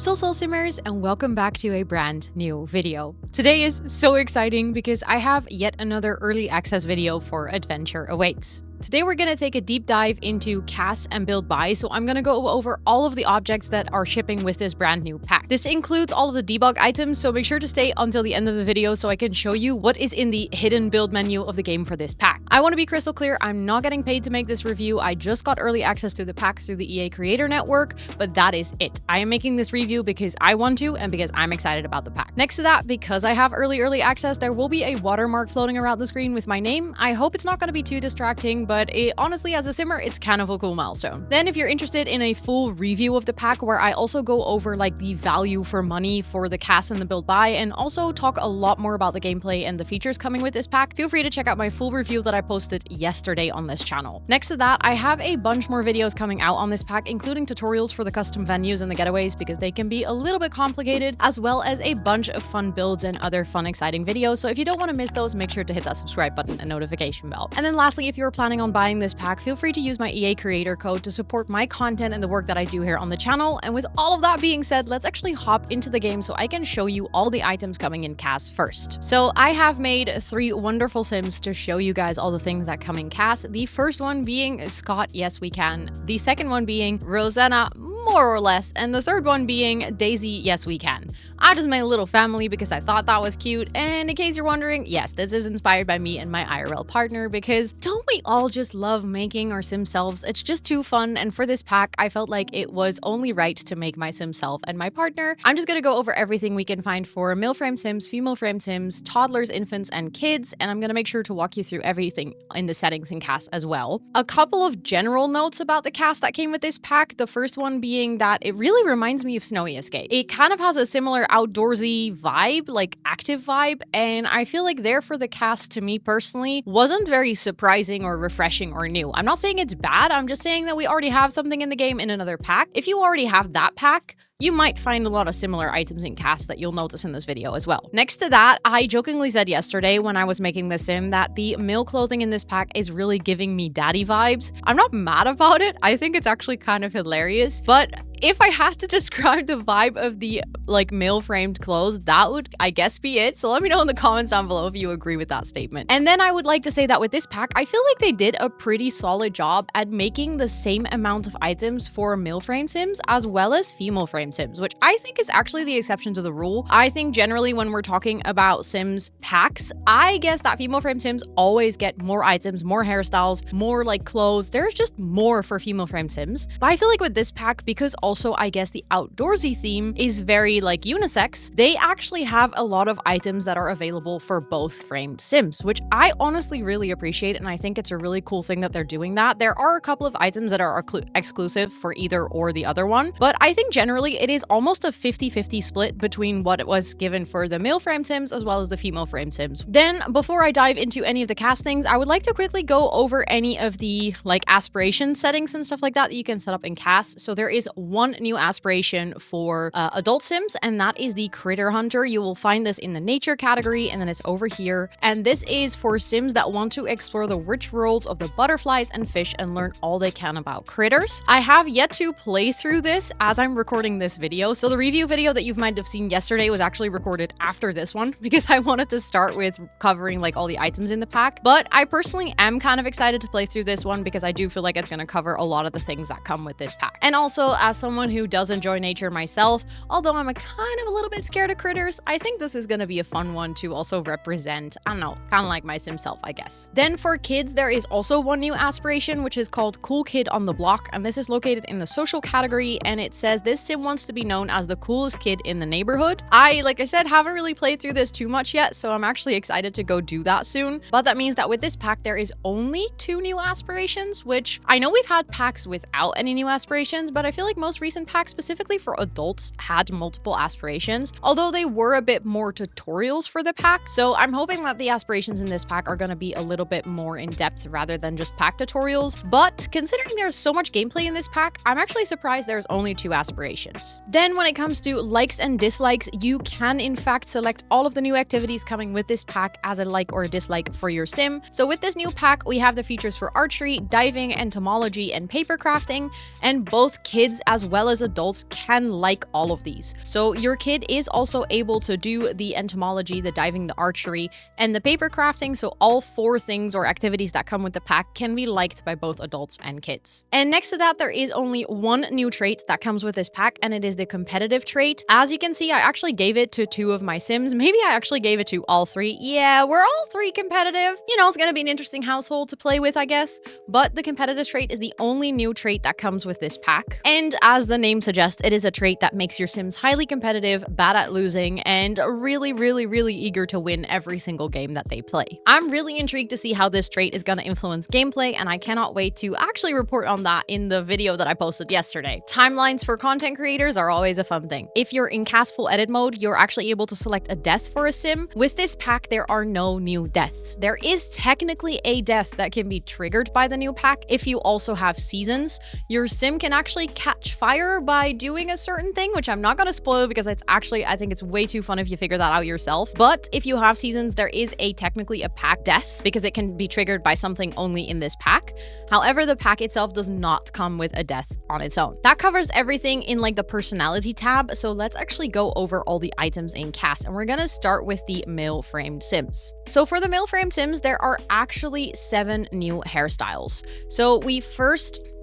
Soul Simmers, and welcome back to a brand new video. Today is so exciting because I have yet another early access video for Adventure Awaits. Today we're going to take a deep dive into CAS and build by, so I'm going to go over all of the objects that are shipping with this brand new pack. This includes all of the debug items, so make sure to stay until the end of the video so I can show you what is in the hidden build menu of the game for this pack. I want to be crystal clear, I'm not getting paid to make this review. I just got early access to the pack through the EA Creator Network, but that is it. I am making this review because I want to and because I'm excited about the pack. Next to that, because I have early access, there will be a watermark floating around the screen with my name. I hope it's not going to be too distracting, but honestly, as a simmer, it's kind of a cool milestone. Then if you're interested in a full review of the pack where I also go over like the value for money for the CAS and the build buy, and also talk a lot more about the gameplay and the features coming with this pack, feel free to check out my full review that I posted yesterday on this channel. Next to that, I have a bunch more videos coming out on this pack, including tutorials for the custom venues and the getaways because they can be a little bit complicated, as well as a bunch of fun builds and other fun, exciting videos. So if you don't want to miss those, make sure to hit that subscribe button and notification bell. And then lastly, if you're planning on buying this pack, feel free to use my EA creator code to support my content and the work that I do here on the channel. And with all of that being said, let's actually hop into the game so I can show you all the items coming in CAS first. So I have made 3 wonderful sims to show you guys all the things that come in CAS. The first one being Scott, yes we can. The second one being Rosanna, more or less, and the third one being Daisy, yes we can. I just made a little family because I thought that was cute, and in case you're wondering, yes, this is inspired by me and my IRL partner because don't we all just love making our sim selves? It's just too fun, and for this pack, I felt like it was only right to make my sim self and my partner. I'm just gonna go over everything we can find for male frame sims, female frame sims, toddlers, infants, and kids, and I'm gonna make sure to walk you through everything in the settings in CAS as well. A couple of general notes about the CAS that came with this pack, the first one being that it really reminds me of Snowy Escape. It kind of has a similar outdoorsy vibe, like active vibe, and I feel like therefore the CAS to me personally wasn't very surprising or refreshing or new. I'm not saying it's bad, I'm just saying that we already have something in the game in another pack. If you already have that pack, you might find a lot of similar items in CAS that you'll notice in this video as well. Next to that, I jokingly said yesterday when I was making this sim that the male clothing in this pack is really giving me daddy vibes. I'm not mad about it. I think it's actually kind of hilarious, but if I had to describe the vibe of the like male framed clothes, that would, I guess, be it. So let me know in the comments down below if you agree with that statement. And then I would like to say that with this pack, I feel like they did a pretty solid job at making the same amount of items for male frame sims as well as female frame sims, which I think is actually the exception to the rule. I think generally when we're talking about sims packs, I guess that female frame sims always get more items, more hairstyles, more like clothes. There's just more for female frame sims. But I feel like with this pack, because also I guess the outdoorsy theme is very like unisex, they actually have a lot of items that are available for both framed sims, which I honestly really appreciate, and I think it's a really cool thing that they're doing that. There are a couple of items that are exclusive for either or the other one, but I think generally it is almost a 50-50 split between what it was given for the male frame sims as well as the female frame sims. Then before I dive into any of the CAS things, I would like to quickly go over any of the like aspiration settings and stuff like that you can set up in CAS. So there is one new aspiration for adult sims, and that is the Critter Hunter. You will find this in the nature category, and then it's over here. And this is for sims that want to explore the rich worlds of the butterflies and fish and learn all they can about critters. I have yet to play through this as I'm recording this video. So the review video that you might have seen yesterday was actually recorded after this one because I wanted to start with covering like all the items in the pack. But I personally am kind of excited to play through this one because I do feel like it's going to cover a lot of the things that come with this pack. And also, as someone who does enjoy nature myself, although I'm kind of a little bit scared of critters, I think this is going to be a fun one to also represent, I don't know, kind of like my sim self, I guess. Then for kids, there is also one new aspiration, which is called Cool Kid on the Block, and this is located in the social category, and it says this sim wants to be known as the coolest kid in the neighborhood. Like I said, haven't really played through this too much yet, so I'm actually excited to go do that soon. But that means that with this pack, there is only 2 new aspirations, which I know we've had packs without any new aspirations, but I feel like most recent packs specifically for adults had multiple aspirations, although they were a bit more tutorials for the pack. So I'm hoping that the aspirations in this pack are going to be a little bit more in depth rather than just pack tutorials. But considering there's so much gameplay in this pack, I'm actually surprised there's only 2 aspirations. Sims. Then when it comes to likes and dislikes, you can in fact select all of the new activities coming with this pack as a like or a dislike for your sim. So with this new pack, we have the features for archery, diving, entomology, and paper crafting, and both kids as well as adults can like all of these. So your kid is also able to do the entomology, the diving, the archery, and the paper crafting. So all 4 things or activities that come with the pack can be liked by both adults and kids. And next to that, there is only one new trait that comes with this pack, and it is the competitive trait. As you can see, I actually gave it to 2 of my sims. Maybe I actually gave it to all 3. Yeah, we're all 3 competitive. You know, it's gonna be an interesting household to play with, I guess. But the competitive trait is the only new trait that comes with this pack. And as the name suggests, it is a trait that makes your sims highly competitive, bad at losing, and really, really, really eager to win every single game that they play. I'm really intrigued to see how this trait is gonna influence gameplay, and I cannot wait to actually report on that in the video that I posted yesterday. Timelines for content creators are always a fun thing. If you're in CAS full edit mode, you're actually able to select a death for a sim. With this pack, there are no new deaths. There is technically a death that can be triggered by the new pack if you also have seasons. Your sim can actually catch fire by doing a certain thing, which I'm not gonna spoil because it's actually, I think it's way too fun if you figure that out yourself. But if you have seasons, there is technically a pack death because it can be triggered by something only in this pack. However, the pack itself does not come with a death on its own. That covers everything in like the personality tab. So let's actually go over all the items in CAS, and we're gonna start with the male framed sims. So for the male framed sims, there are actually 7 new hairstyles. So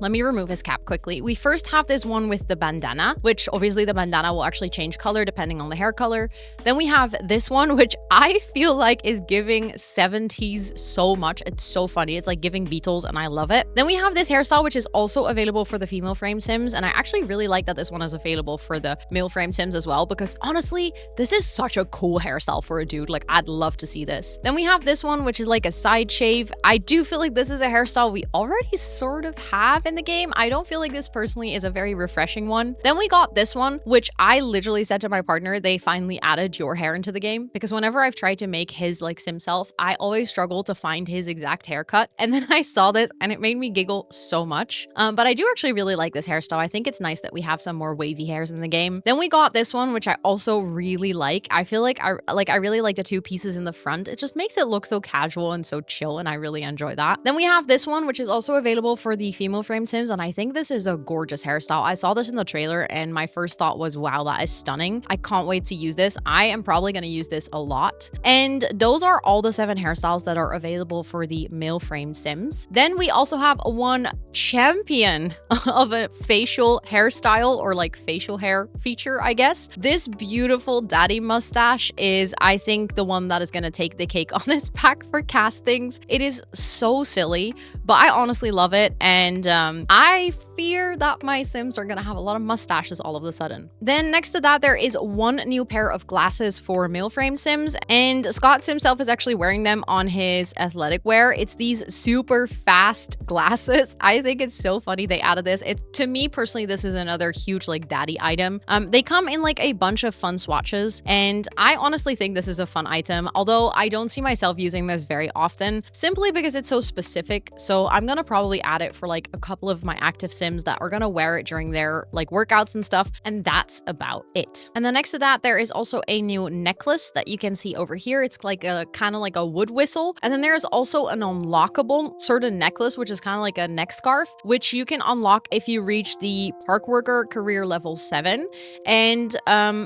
let me remove his cap quickly. We first have this one with the bandana, which obviously the bandana will actually change color depending on the hair color. Then we have this one, which I feel like is giving 70s so much. It's so funny. It's like giving Beatles, and I love it. Then we have this hairstyle, which is also available for the female frame sims. And I actually really like that this one is available for the male frame sims as well, because honestly, this is such a cool hairstyle for a dude. Like, I'd love to see this. Then we have this one, which is like a side shave. I do feel like this is a hairstyle we already sort of have in the game. I don't feel like this personally is a very refreshing one. Then we got this one, which I literally said to my partner, they finally added your hair into the game, because whenever I've tried to make his like sim self, I always struggle to find his exact haircut. And then I saw this and it made me giggle so much. But I do actually really like this hairstyle. I think it's nice that we have some more wavy hairs in the game. Then we got this one, which I also really like. I feel like I really like the 2 pieces in the front. It just makes it look so casual and so chill, and I really enjoy that. Then we have this one, which is also available for the female frame sims, and I think this is a gorgeous hairstyle. I saw this in the trailer and my first thought was, wow, that is stunning. I can't wait to use this. I am probably going to use this a lot. And those are all the 7 hairstyles that are available for the male frame sims. Then we also have one champion of a facial hairstyle, or like facial hair feature, I guess. This beautiful daddy mustache is, I think, the one that is going to take the cake on this pack for castings. It is so silly, but I honestly love it. And I fear that my sims are going to have a lot of mustaches all of a sudden. Then next to that, there is one new pair of glasses for male frame sims, and Scott himself is actually wearing them on his athletic wear. It's these super fast glasses. I think it's so funny they added this. To me personally, this is another huge like daddy item. They come in like a bunch of fun swatches, and I honestly think this is a fun item, although I don't see myself using this very often simply because it's so specific. So I'm gonna probably add it for like a couple of my active sims that are gonna wear it during their like workouts and stuff, and that's about it. And then next to that, there is also a new necklace that you can see over here. It's like a kind of like a wood whistle, and then there's also an unlockable sort of necklace, which is kind of like a neck scarf, which you can unlock if you reach the park worker career level 7. And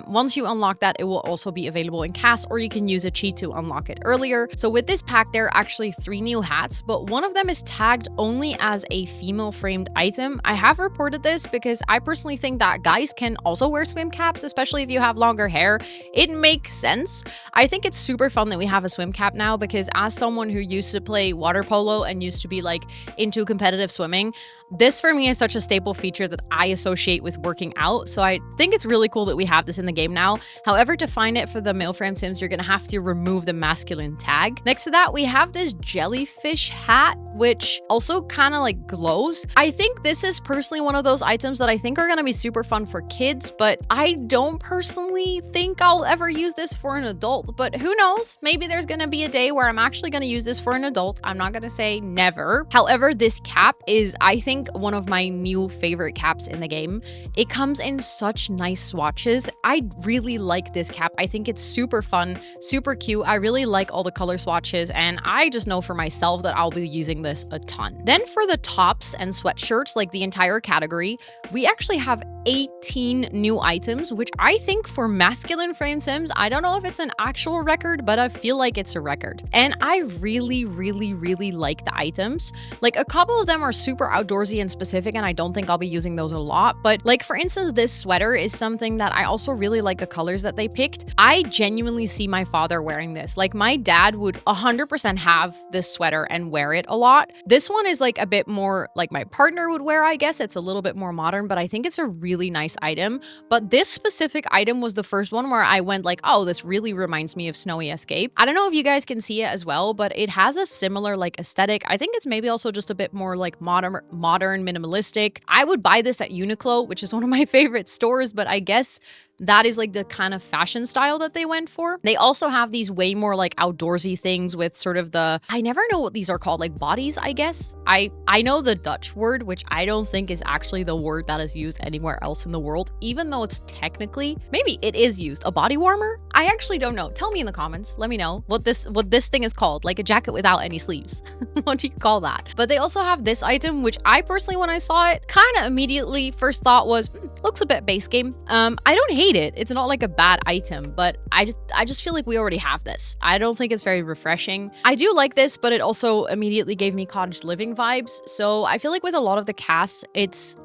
once you unlock that, it will also be available in CAS, or you can use a cheat to unlock it earlier. So with this pack, there are actually 3 new hats, but one of them is tagged only as a female framed item. I have reported this because I personally think that guys can also wear swim caps, especially if you have longer hair. It makes sense. I think it's super fun that we have a swim cap now, because as someone who used to play water polo and used to be like into competitive swimming, this for me is such a staple feature that I associate with working out. So I think it's really cool that we have this in the game now. However, to find it for the male frame sims, you're gonna have to remove the masculine tag. Next to that, we have this jellyfish hat, which also kind of like glows. I think this is personally one of those items that I think are gonna be super fun for kids, but I don't personally think I'll ever use this for an adult, but who knows? Maybe there's gonna be a day where I'm actually gonna use this for an adult. I'm not gonna say never. However, this cap is, I think, one of my new favorite caps in the game. It comes in such nice swatches. I really like this cap. I think it's super fun, super cute. I really like all the color swatches, and I just know for myself that I'll be using this a ton. Then for the tops and sweatshirts, like the entire category, we actually have 18 new items, which I think for masculine frame sims, I don't know if it's an actual record, but I feel like it's a record. And I really like the items. Like a couple of them are super outdoorsy and specific, and I don't think I'll be using those a lot. But like for instance, this sweater is something that I also really like the colors that they picked. I genuinely see my father wearing this. Like my dad would 100% have this sweater and wear it a lot. This one is like a bit more like my partner would wear, I guess. It's a little bit more modern, but I think it's a really nice item. But this specific item was the first one where I went like, oh, this really reminds me of Snowy Escape. I don't know if you guys can see it as well, but it has a similar like aesthetic. I think it's maybe also just a bit more like modern, minimalistic. I would buy this at Uniqlo, which is one of my favorite stores, but I guess that is like the kind of fashion style that they went for. They also have these way more like outdoorsy things with sort of the, I never know what these are called, like bodies, I guess. I know the Dutch word, which I don't think is actually the word that is used anywhere else in the world, even though it's technically, maybe it is used, a body warmer? I actually don't know. Tell me in the comments. Let me know what this thing is called, like a jacket without any sleeves. What do you call that? But they also have this item, which I personally, when I saw it, kind of immediately first thought was, looks a bit base game. I don't hate it. It's not like a bad item, but I just feel like we already have this. I don't think it's very refreshing. I do like this, but it also immediately gave me cottage living vibes. So I feel like with a lot of the CAS,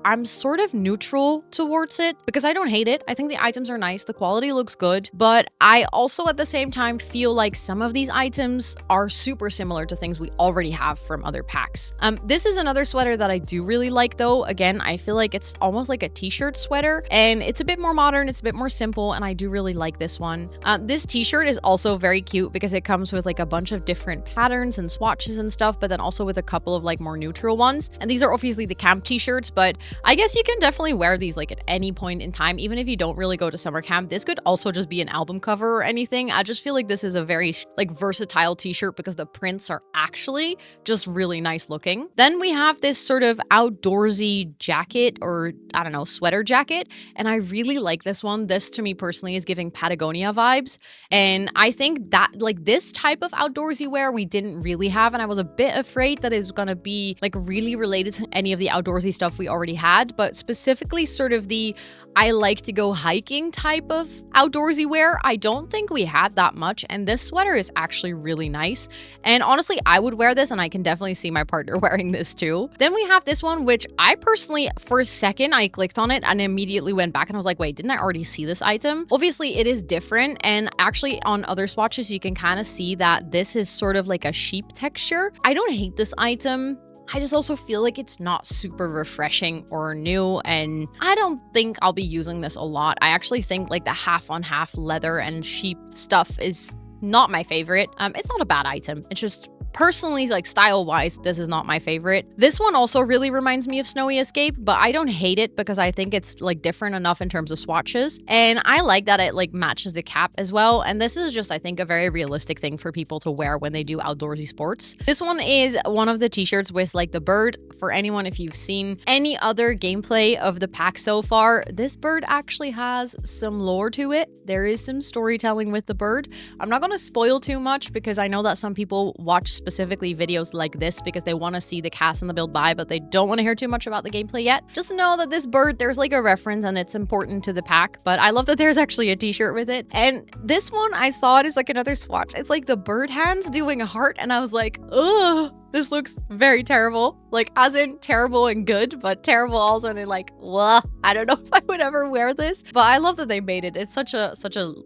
I'm sort of neutral towards it because I don't hate it. I think the items are nice. The quality looks good, but I also at the same time feel like some of these items are super similar to things we already have from other packs. This is another sweater that I do really like though. Again, I feel like it's almost like a t-shirt sweater and it's a bit more modern. It's a bit more simple, and I do really like this one. This t-shirt is also very cute because it comes with like a bunch of different patterns and swatches and stuff, but then also with a couple of like more neutral ones. And these are obviously the camp t-shirts, but I guess you can definitely wear these like at any point in time, even if you don't really go to summer camp. This could also just be an album cover or anything. I just feel like this is a very like versatile t-shirt because the prints are actually just really nice looking. Then we have this sort of outdoorsy jacket, or I don't know, sweater jacket, and I really like this one. This to me personally is giving Patagonia vibes, and I think that like this type of outdoorsy wear we didn't really have, and I was a bit afraid that it's gonna be like really related to any of the outdoorsy stuff we already had, but specifically sort of the I like to go hiking type of outdoorsy wear, I don't think we had that much, and this sweater is actually really nice, and honestly I would wear this, and I can definitely see my partner wearing this too. Then we have this one, which I personally, for a second I clicked on it and immediately went back and I was like, wait, didn't I already see this item? Obviously it is different, and actually on other swatches you can kind of see that this is sort of like a sheep texture. I don't hate this item. I just also feel like it's not super refreshing or new, and I don't think I'll be using this a lot. I actually think like the half on half leather and sheep stuff is not my favorite. It's not a bad item. It's just personally, like style-wise, this is not my favorite. This one also really reminds me of Snowy Escape, but I don't hate it because I think it's like different enough in terms of swatches. And I like that it like matches the cap as well. And this is just, I think, a very realistic thing for people to wear when they do outdoorsy sports. This one is one of the t-shirts with like the bird. For anyone, if you've seen any other gameplay of the pack so far, this bird actually has some lore to it. There is some storytelling with the bird. I'm not going to spoil too much because I know that some people watch specifically videos like this because they want to see the CAS and the build buy, but they don't want to hear too much about the gameplay yet. Just know that this bird, there's like a reference and it's important to the pack, but I love that there's actually a t-shirt with it. And this one, I saw it as like another swatch. It's like the bird hands doing a heart, and I was like, ugh. This looks very terrible, like as in terrible and good, but terrible also in like, wah, I don't know if I would ever wear this, but I love that they made it. It's such a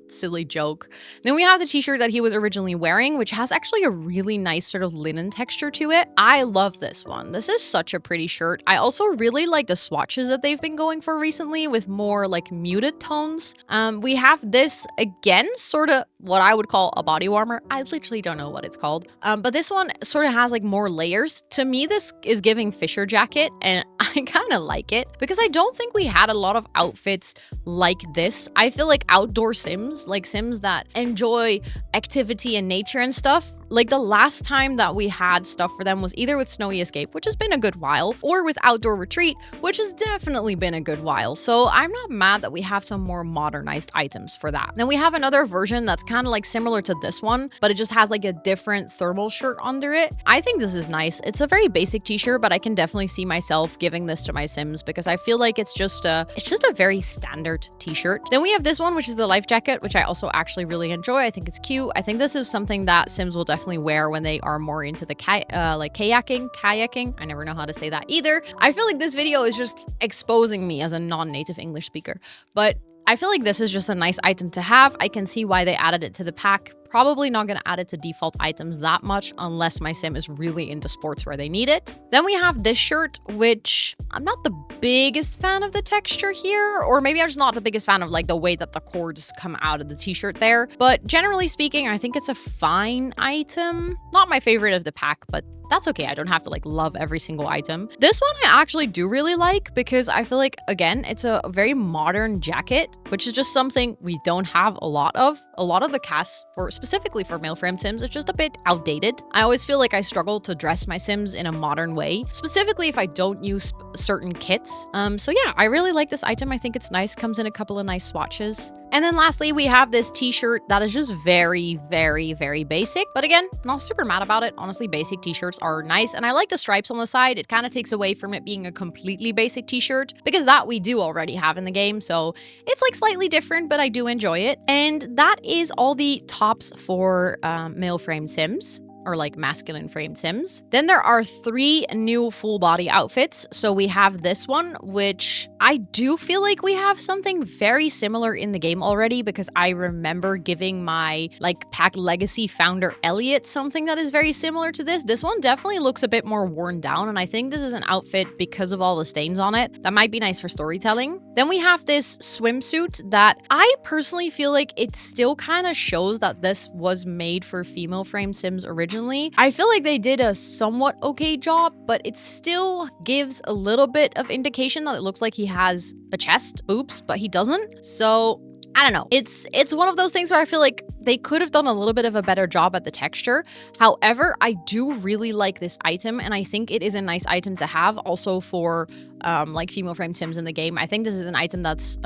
silly joke. Then we have the t-shirt that he was originally wearing, which has actually a really nice sort of linen texture to it. I love this one. This is such a pretty shirt. I also really like the swatches that they've been going for recently with more like muted tones. We have this again, sort of what I would call a body warmer. I literally don't know what it's called. But this one sort of has like more more layers. To me, this is giving Fisher jacket, and I kind of like it because I don't think we had a lot of outfits like this. I feel like outdoor Sims, like Sims that enjoy activity and nature and stuff, like the last time that we had stuff for them was either with Snowy Escape, which has been a good while, or with Outdoor Retreat, which has definitely been a good while. So I'm not mad that we have some more modernized items for that. Then we have another version that's kind of like similar to this one, but it just has like a different thermal shirt under it. I think this is nice. It's a very basic t-shirt, but I can definitely see myself giving this to my Sims because I feel like it's just a very standard t-shirt. Then we have this one, which is the life jacket, which I also actually really enjoy. I think it's cute. I think this is something that Sims will definitely wear when they are more into the kayaking. I never know how to say that either. I feel like this video is just exposing me as a non-native English speaker, but I feel like this is just a nice item to have. I can see why they added it to the pack. Probably not going to add it to default items that much unless my Sim is really into sports where they need it. Then we have this shirt, which I'm not the biggest fan of the texture here, or maybe I'm just not the biggest fan of like the way that the cords come out of the t-shirt there. But generally speaking, I think it's a fine item. Not my favorite of the pack, but that's okay. I don't have to like love every single item. This one I actually do really like because I feel like, again, it's a very modern jacket, which is just something we don't have a lot of. A lot of the CAS, specifically for male-frame Sims, it's just a bit outdated. I always feel like I struggle to dress my Sims in a modern way, specifically if I don't use certain kits. So yeah, I really like this item. I think it's nice. Comes in a couple of nice swatches. And then lastly, we have this t-shirt that is just very, very, very basic. But again, not super mad about it. Honestly, basic t-shirts are nice. And I like the stripes on the side. It kind of takes away from it being a completely basic t-shirt because that we do already have in the game. So it's like slightly different, but I do enjoy it. And that is all the tops for male frame Sims, or like masculine frame Sims. Then there are 3 new full body outfits. So we have this one, which I do feel like we have something very similar in the game already because I remember giving my like pack legacy founder Elliot something that is very similar to this. This one definitely looks a bit more worn down, and I think this is an outfit because of all the stains on it that might be nice for storytelling. Then we have this swimsuit that I personally feel like it still kind of shows that this was made for female frame Sims originally. I feel like they did a somewhat okay job, but it still gives a little bit of indication that it looks like he has a chest, boobs, but he doesn't. So I don't know. It's one of those things where I feel like they could have done a little bit of a better job at the texture. However, I do really like this item, and I think it is a nice item to have also for like female frame Sims in the game. I think this is an item that's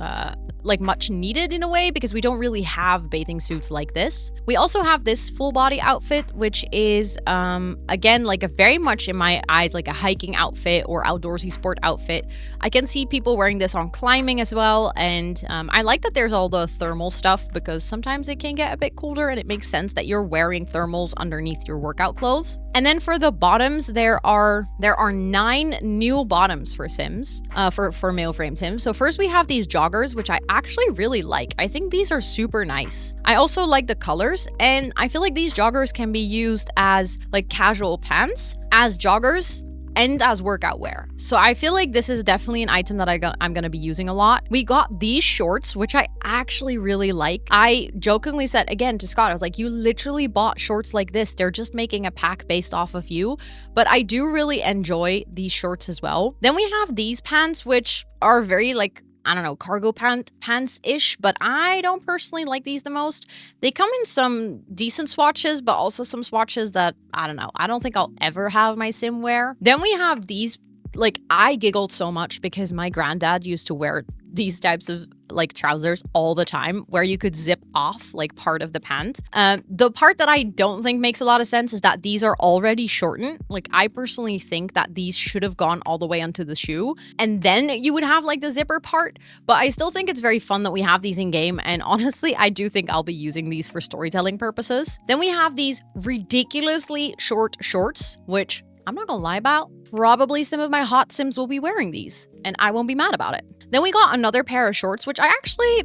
like much needed in a way because we don't really have bathing suits like this. We also have this full body outfit, which is again like a very much in my eyes like a hiking outfit or outdoorsy sport outfit. I can see people wearing this on climbing as well, and I like that there's all the thermal stuff because sometimes it can get a bit colder and it makes sense that you're wearing thermals underneath your workout clothes. And then for the bottoms, there are 9 new bottoms for Sims, for male frame Sims. So first we have these joggers, which I actually really like. I think these are super nice. I also like the colors, and I feel like these joggers can be used as like casual pants, as joggers, and as workout wear. So I feel like this is definitely an item that I'm gonna be using a lot. We got these shorts, which I actually really like. I jokingly said again to Scott, I was like, you literally bought shorts like this. They're just making a pack based off of you. But I do really enjoy these shorts as well. Then we have these pants, which are very like, I don't know, cargo pants-ish, but I don't personally like these the most. They come in some decent swatches, but also some swatches that, I don't know, I don't think I'll ever have my Sim wear. Then we have these, like, I giggled so much because my granddad used to wear these types of like trousers all the time where you could zip off like part of the pant. The part that I don't think makes a lot of sense is that these are already shortened. Like I personally think that these should have gone all the way onto the shoe and then you would have like the zipper part, but I still think it's very fun that we have these in game, and honestly I do think I'll be using these for storytelling purposes. Then we have these ridiculously short shorts, which I'm not gonna lie about, probably some of my hot Sims will be wearing these and I won't be mad about it. Then we got another pair of shorts, which I actually,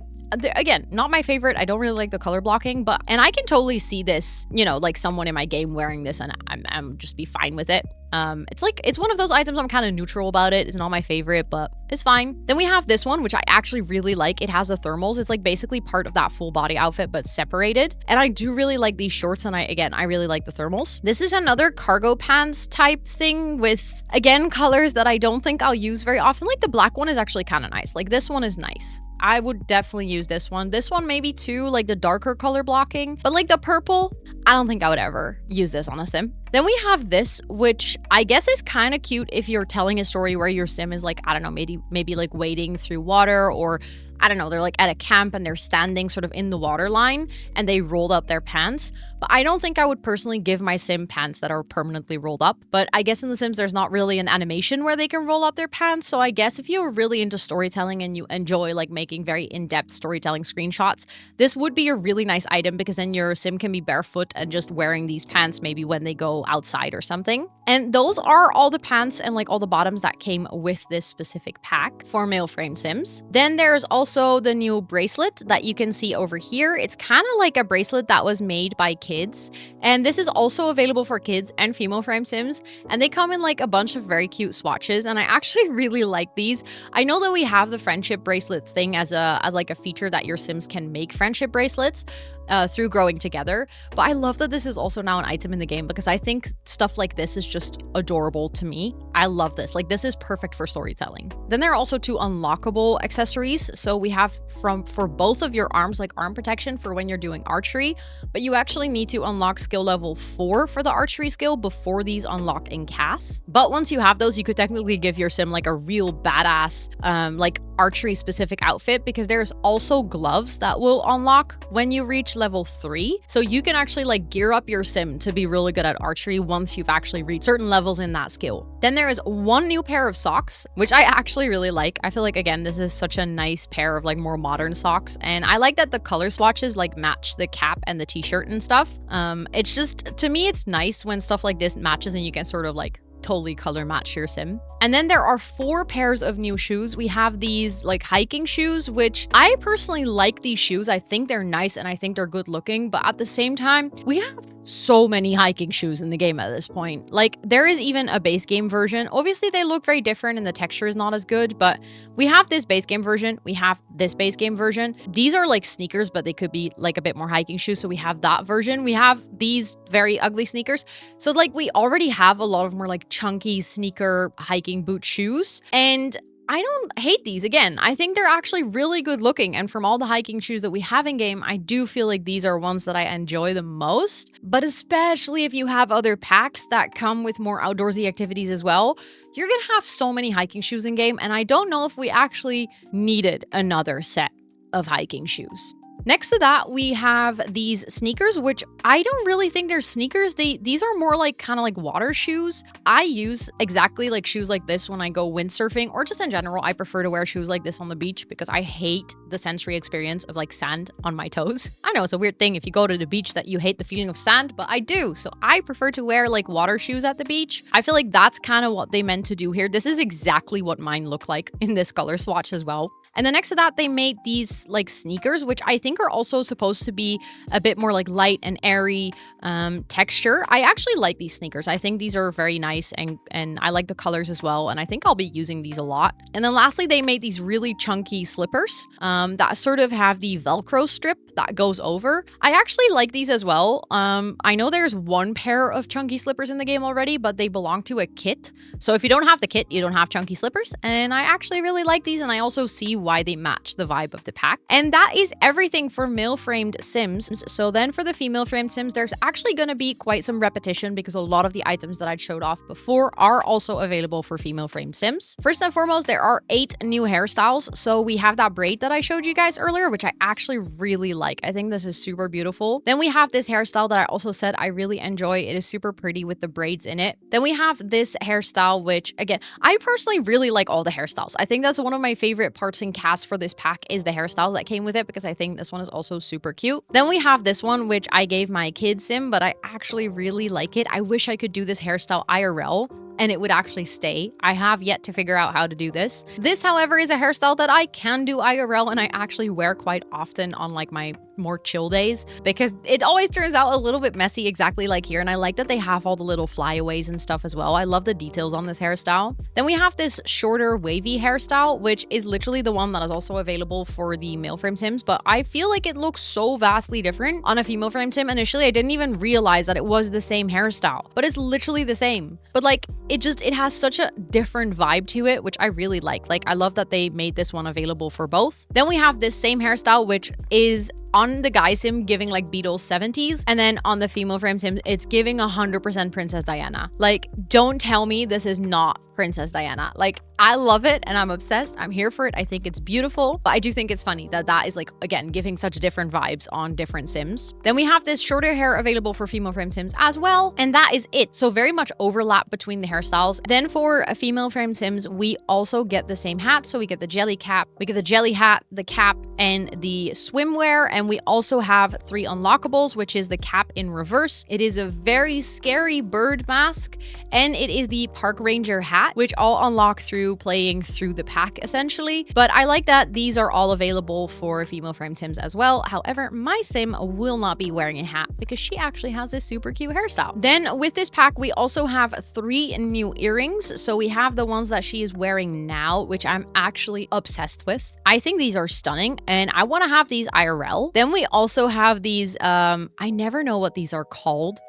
again, not my favorite. I don't really like the color blocking, and I can totally see this, you know, like someone in my game wearing this and I'm just be fine with it. It's one of those items I'm kind of neutral about it. It's not my favorite, but it's fine. Then we have this one, which I actually really like. It has the thermals. It's like basically part of that full body outfit, but separated. And I do really like these shorts, and I really like the thermals. This is another cargo pants type thing with, again, colors that I don't think I'll use very often. Like the black one is actually kind of nice. Like this one is nice. I would definitely use this one. This one maybe too, like the darker color blocking. But like the purple, I don't think I would ever use this on a sim. Then we have this, which I guess is kind of cute if you're telling a story where your sim is like, I don't know, maybe like wading through water, or I don't know, they're like at a camp and they're standing sort of in the water line and they rolled up their pants. But I don't think I would personally give my sim pants that are permanently rolled up. But I guess in The Sims, there's not really an animation where they can roll up their pants. So I guess if you're really into storytelling and you enjoy like making very in-depth storytelling screenshots, this would be a really nice item, because then your sim can be barefoot and just wearing these pants maybe when they go outside or something. And those are all the pants and like all the bottoms that came with this specific pack for male frame sims. Then there's also the new bracelet that you can see over here. It's kind of like a bracelet that was made by kids, and this is also available for kids and female frame sims, and they come in like a bunch of very cute swatches, and I actually really like these. I know that we have the friendship bracelet thing as like a feature that your sims can make friendship bracelets through growing together, but I love that this is also now an item in the game, because I think stuff like this is just adorable to me. I love this. Like, this is perfect for storytelling. Then there are also 2 unlockable accessories. So we have for both of your arms, like arm protection for when you're doing archery, but you actually need to unlock skill level 4 for the archery skill before these unlock in CAS. But once you have those, you could technically give your sim like a real badass like archery specific outfit, because there's also gloves that will unlock when you reach level 3. So you can actually like gear up your sim to be really good at archery once you've actually reached certain levels in that skill. Then there is 1 new pair of socks, which I actually really like. I feel like, again, this is such a nice pair of like more modern socks, and I like that the color swatches like match the cap and the t-shirt and stuff. It's just, to me, it's nice when stuff like this matches and you can sort of like totally color match your sim. And then there are 4 pairs of new shoes. We have these like hiking shoes, which I personally like these shoes. I think they're nice and I think they're good looking, but at the same time, we have so many hiking shoes in the game at this point. Like, there is even a base game version. Obviously, they look very different and the texture is not as good, but we have this base game version. We have this base game version. These are like sneakers, but they could be like a bit more hiking shoes. So we have that version. We have these very ugly sneakers. So like, we already have a lot of more like chunky sneaker hiking boot shoes, and I don't hate these. Again, I think they're actually really good looking, and from all the hiking shoes that we have in game, I do feel like these are ones that I enjoy the most. But especially if you have other packs that come with more outdoorsy activities as well, you're gonna have so many hiking shoes in game, and I don't know if we actually needed another set of hiking shoes. Next to that, we have these sneakers, which I don't really think they're sneakers. These are more like kind of like water shoes. I use exactly like shoes like this when I go windsurfing, or just in general. I prefer to wear shoes like this on the beach because I hate the sensory experience of like sand on my toes. I know it's a weird thing if you go to the beach that you hate the feeling of sand, but I do. So I prefer to wear like water shoes at the beach. I feel like that's kind of what they meant to do here. This is exactly what mine look like in this color swatch as well. And then next to that, they made these like sneakers, which I think are also supposed to be a bit more like light and airy texture. I actually like these sneakers. I think these are very nice, and I like the colors as well. And I think I'll be using these a lot. And then lastly, they made these really chunky slippers that sort of have the Velcro strip that goes over. I actually like these as well. I know there's 1 pair of chunky slippers in the game already, but they belong to a kit. So if you don't have the kit, you don't have chunky slippers. And I actually really like these, and I also see why they match the vibe of the pack. And that is everything for male framed sims. So then for the female framed sims, there's actually going to be quite some repetition, because a lot of the items that I showed off before are also available for female framed sims. First and foremost, there are 8 new hairstyles. So we have that braid that I showed you guys earlier, which I actually really like. I think this is super beautiful. Then we have this hairstyle that I also said I really enjoy. It is super pretty with the braids in it. Then we have this hairstyle, which again, I personally really like all the hairstyles. I think that's one of my favorite parts in CAS for this pack is the hairstyle that came with it, because I think this one is also super cute. Then we have this one, which I gave my kid sim, but I actually really like it. I wish I could do this hairstyle IRL and it would actually stay. I have yet to figure out how to do this. This, however, is a hairstyle that I can do IRL and I actually wear quite often on like my more chill days, because it always turns out a little bit messy, exactly like here. And I like that they have all the little flyaways and stuff as well. I love the details on this hairstyle. Then we have this shorter wavy hairstyle, which is literally the one that is also available for the male frame Sims, but I feel like it looks so vastly different on a female frame Sim. Initially, I didn't even realize that it was the same hairstyle, but it's literally the same. But like, it has such a different vibe to it, which I really like. Like, I love that they made this one available for both. Then we have this same hairstyle, which is on the guy sim giving like Beatles 70s, and then on the female frame sim it's giving 100% Princess Diana. Like, don't tell me this is not Princess Diana. Like, I love it and I'm obsessed. I'm here for it. I think it's beautiful, but I do think it's funny that that is like, again, giving such different vibes on different sims. Then we have this shorter hair available for female frame sims as well, and that is it. So very much overlap between the hairstyles. Then for a female frame sims, we also get the same hat. So we get the jelly cap, we get the jelly hat, the cap, and the swimwear. And we also have 3 unlockables, which is the cap in reverse. It is a very scary bird mask, and it is the park ranger hat, which all unlock through playing through the pack essentially. But I like that these are all available for female frame sims as well. However, my sim will not be wearing a hat because she actually has this super cute hairstyle. Then with this pack, we also have 3 new earrings. So we have the ones that she is wearing now, which I'm actually obsessed with. I think these are stunning and I want to have these IRL. Then we also have these, I never know what these are called.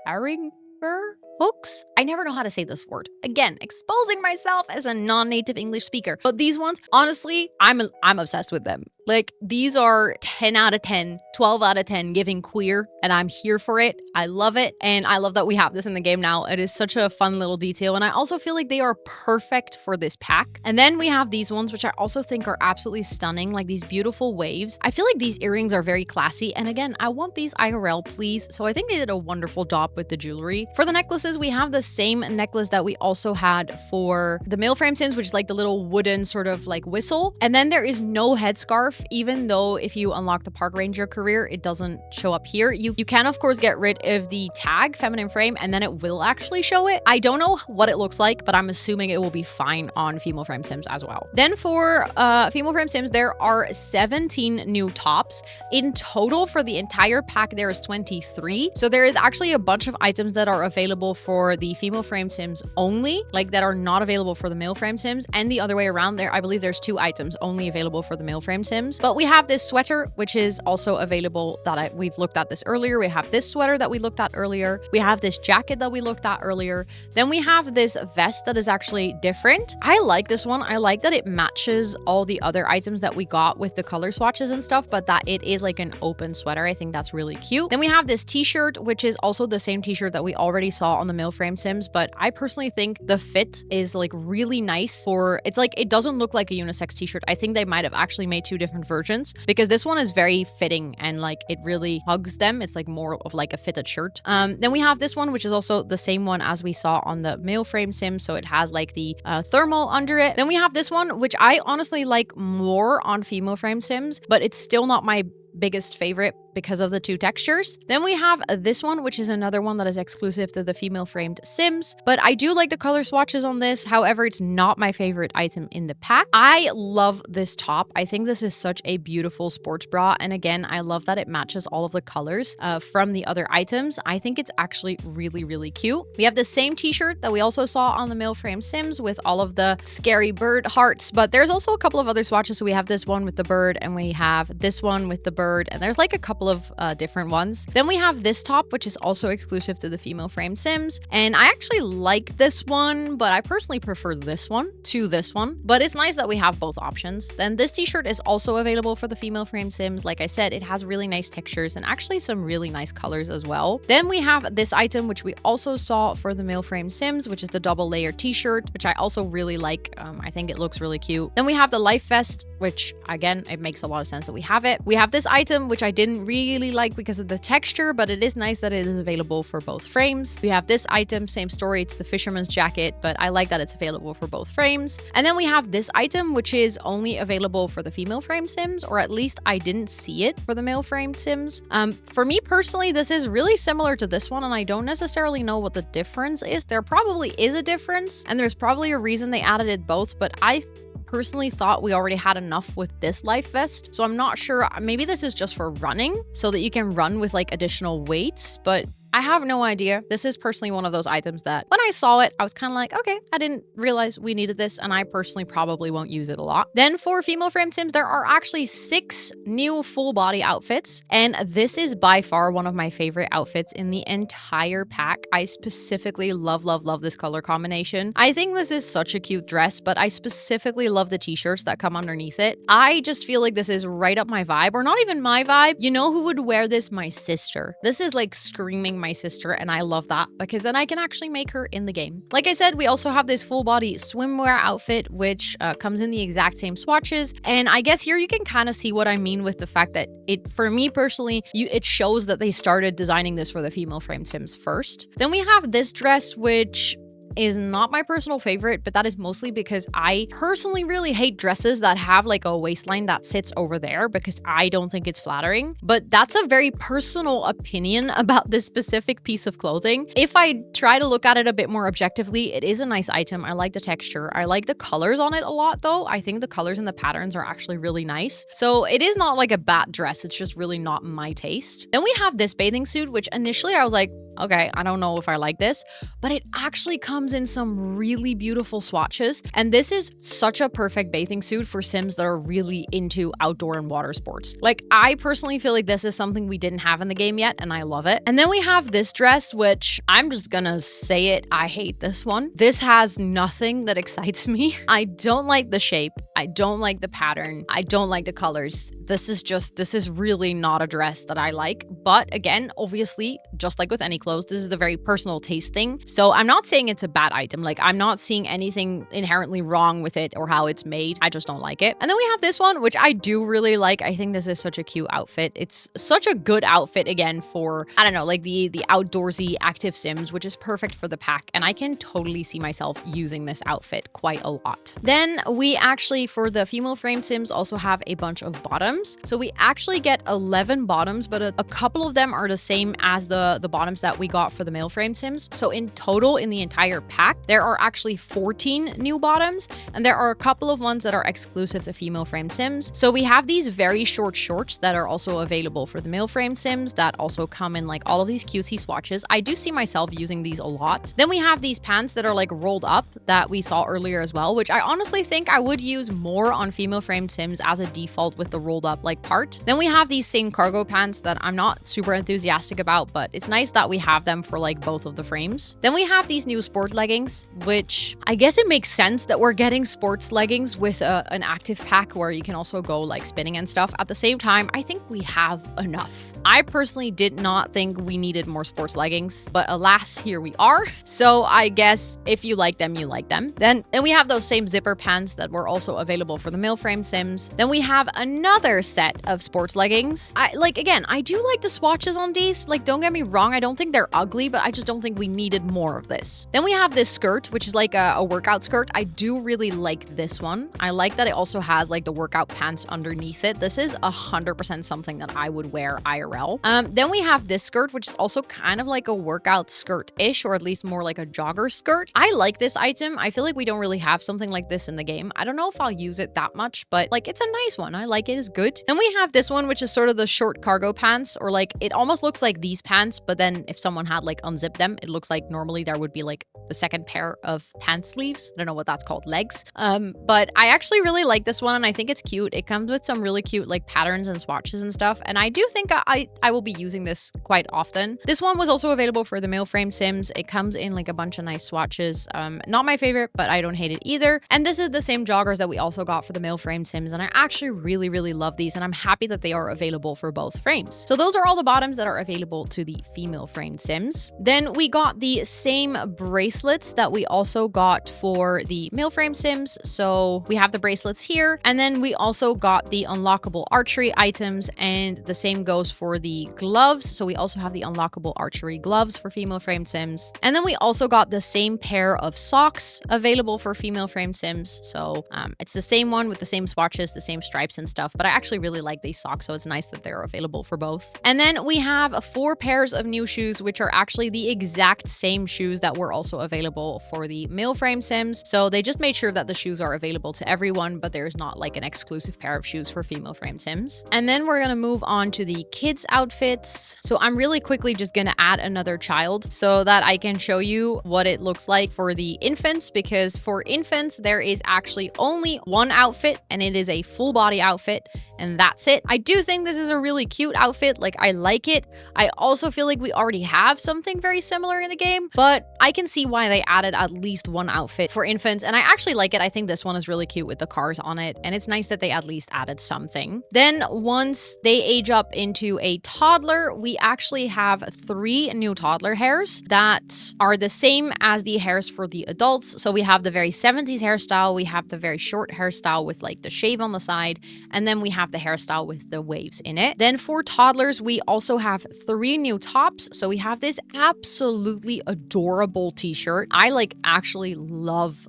Hooks? I never know how to say this word. Again, exposing myself as a non-native English speaker. But these ones, honestly, I'm obsessed with them. Like, these are 10 out of 10, 12 out of 10 giving queer, and I'm here for it. I love it, and I love that we have this in the game now. It is such a fun little detail, and I also feel like they are perfect for this pack. And then we have these ones, which I also think are absolutely stunning, like these beautiful waves. I feel like these earrings are very classy, and again, I want these IRL, please. So I think they did a wonderful job with the jewelry. For the necklaces, we have the same necklace that we also had for the male frame sims, which is like the little wooden sort of like whistle. And then there is no headscarf, even though if you unlock the park ranger career, it doesn't show up here. You can of course get rid of the tag feminine frame, and then it will actually show it. I don't know what it looks like, but I'm assuming it will be fine on female frame sims as well. Then for female frame sims, there are 17 new tops in total. For the entire pack, there is 23. So there is actually a bunch of items that are available for the female frame sims only, like that are not available for the male frame sims, and the other way around. There, I believe there's 2 items only available for the male frame sims. But we have this sweater, which is also available that we've looked at this earlier. We have this sweater that we looked at earlier. We have this jacket that we looked at earlier. Then we have this vest that is actually different. I like this one. I like that it matches all the other items that we got with the color swatches and stuff, but that it is like an open sweater. I think that's really cute. Then we have this t-shirt, which is also the same t-shirt that we already saw on the male frame sims, but I personally think the fit is like really nice for, it's like, it doesn't look like a unisex t-shirt. I think they might have actually made 2 different versions, because this one is very fitting and like it really hugs them. It's like more of like a fitted shirt. Then we have this one, which is also the same one as we saw on the male frame sim. So it has like the thermal under it. Then we have this one, which I honestly like more on female frame sims, but it's still not my biggest favorite because of the 2 textures. Then we have this one, which is another one that is exclusive to the female framed sims, but I do like the color swatches on this. However, it's not my favorite item in the pack. I love this top. I think this is such a beautiful sports bra, and again, I love that it matches all of the colors from the other items. I think it's actually really, really cute. We have the same t-shirt that we also saw on the male frame sims with all of the scary bird hearts, but there's also a couple of other swatches. So we have this one with the bird, and we have this one with the bird, and there's like a couple of different ones. Then we have this top, which is also exclusive to the female frame sims, and I actually like this one, but I personally prefer this one to this one, but it's nice that we have both options. Then this t-shirt is also available for the female frame sims. Like I said, it has really nice textures and actually some really nice colors as well. Then we have this item, which we also saw for the male frame sims, which is the double layer t-shirt, which I also really like. I think it looks really cute. Then we have the life vest, which again, it makes a lot of sense that we have it. We have this item, which I didn't really like because of the texture, but it is nice that it is available for both frames. We have this item, same story, it's the fisherman's jacket, but I like that it's available for both frames. And then we have this item, which is only available for the female frame sims, or at least I didn't see it for the male frame sims. For me personally, this is really similar to this one, and I don't necessarily know what the difference is. There probably is a difference, and there's probably a reason they added it both, but I personally thought we already had enough with this life vest. So I'm not sure, maybe this is just for running so that you can run with like additional weights, but I have no idea. This is personally one of those items that when I saw it, I was kind of like, okay, I didn't realize we needed this, and I personally probably won't use it a lot. Then for female frame sims, there are actually 6 new full body outfits, and this is by far one of my favorite outfits in the entire pack. I specifically love this color combination. I think this is such a cute dress, but I specifically love the t-shirts that come underneath it. I just feel like this is right up my vibe, or not even my vibe. You know who would wear this? My sister. This is like screaming my sister, and I love that because then I can actually make her in the game. Like I said, we also have this full body swimwear outfit, which comes in the exact same swatches. And I guess here you can kind of see what I mean with the fact that for me personally, it shows that they started designing this for the female frame sims first. Then we have this dress, which is not my personal favorite, but that is mostly because I personally really hate dresses that have like a waistline that sits over there because I don't think it's flattering. But that's a very personal opinion about this specific piece of clothing. If I try to look at it a bit more objectively, it is a nice item. I like the texture. I like the colors on it a lot though. I think the colors and the patterns are actually really nice. So it is not like a bad dress. It's just really not my taste. Then we have this bathing suit, which initially I was like, okay, I don't know if I like this, but it actually comes in some really beautiful swatches. And this is such a perfect bathing suit for sims that are really into outdoor and water sports. Like, I personally feel like this is something we didn't have in the game yet, and I love it. And then we have this dress, which I'm just gonna say it, I hate this one. This has nothing that excites me. I don't like the shape. I don't like the pattern. I don't like the colors. This is really not a dress that I like. But again, obviously, just like with any clothes, this is a very personal taste thing. So I'm not saying it's a bad item. Like, I'm not seeing anything inherently wrong with it or how it's made. I just don't like it. And then we have this one, which I do really like. I think this is such a cute outfit. It's such a good outfit again for, I don't know, like the outdoorsy active sims, which is perfect for the pack. And I can totally see myself using this outfit quite a lot. Then we actually, for the female frame sims, also have a bunch of bottoms. So we actually get 11 bottoms, but a couple of them are the same as the bottoms that we got for the male frame sims. So in total, in the entire pack, there are actually 14 new bottoms, and there are a couple of ones that are exclusive to female frame sims. So we have these very short shorts that are also available for the male frame sims that also come in like all of these cutesy swatches. I do see myself using these a lot. Then we have these pants that are like rolled up that we saw earlier as well, which I honestly think I would use more on female frame sims as a default with the rolled up like part. Then we have these same cargo pants that I'm not super enthusiastic about, but it's nice that we have them for like both of the frames. Then we have these new sport leggings, which I guess it makes sense that we're getting sports leggings with an active pack where you can also go like spinning and stuff. At the same time, I think we have enough. I personally did not think we needed more sports leggings, but alas, here we are. So I guess if you like them, you like them. Then we have those same zipper pants that were also available for the male frame sims. Then we have another set of sports leggings. I do like the swatches on these. Like, don't get me wrong, I don't think they're ugly, but I just don't think we needed more of this. Then we have this skirt, which is like a workout skirt. I do really like this one. I like that it also has like the workout pants underneath it. This is 100% something that I would wear IRL. Then we have this skirt, which is also kind of like a workout skirt-ish, or at least more like a jogger skirt. I like this item. I feel like we don't really have something like this in the game. I don't know if I'll use it that much, but like, it's a nice one. I like it. It's good. Then we have this one, which is sort of the short cargo pants, or like, it almost looks like these pants, but then if someone had like unzipped them, it looks like normally there would be like the second pair of pant sleeves. I don't know what that's called, legs. But I actually really like this one, and I think it's cute. It comes with some really cute like patterns and swatches and stuff, and I do think I will be using this quite often. This one was also available for the male frame sims. It comes in like a bunch of nice swatches. Not my favorite, but I don't hate it either. And this is the same joggers that we also got for the male frame sims, and I actually really love these, and I'm happy that they are available for both frames. So those are all the bottoms that are available to the female frame sims. Then we got the same bracelets that we also got for the male frame sims. So we have the bracelets here, and then we also got the unlockable archery items, and the same goes for the gloves. So we also have the unlockable archery gloves for female frame sims. And then we also got the same pair of socks available for female frame sims. So it It's the same one with the same swatches, the same stripes and stuff, but I actually really like these socks, so it's nice that they're available for both. And then we have 4 pairs of new shoes, which are actually the exact same shoes that were also available for the male frame Sims. So they just made sure that the shoes are available to everyone, but there's not like an exclusive pair of shoes for female frame Sims. And then we're gonna move on to the kids outfits. So I'm really quickly just gonna add another child so that I can show you what it looks like for the infants, because for infants, there is actually only one outfit and it is a full body outfit, and that's it. I do think this is a really cute outfit. Like, I like it. I also feel like we already have something very similar in the game, but I can see why they added at least one outfit for infants, and I actually like it. I think this one is really cute with the cars on it, and it's nice that they at least added something. Then once they age up into a toddler, we actually have 3 new toddler hairs that are the same as the hairs for the adults. So we have the very 70s hairstyle, we have the very short hairstyle with like the shave on the side, and then we have the hairstyle with the waves in it. Then for toddlers, we also have 3 new tops. So we have this absolutely adorable t-shirt. I like actually love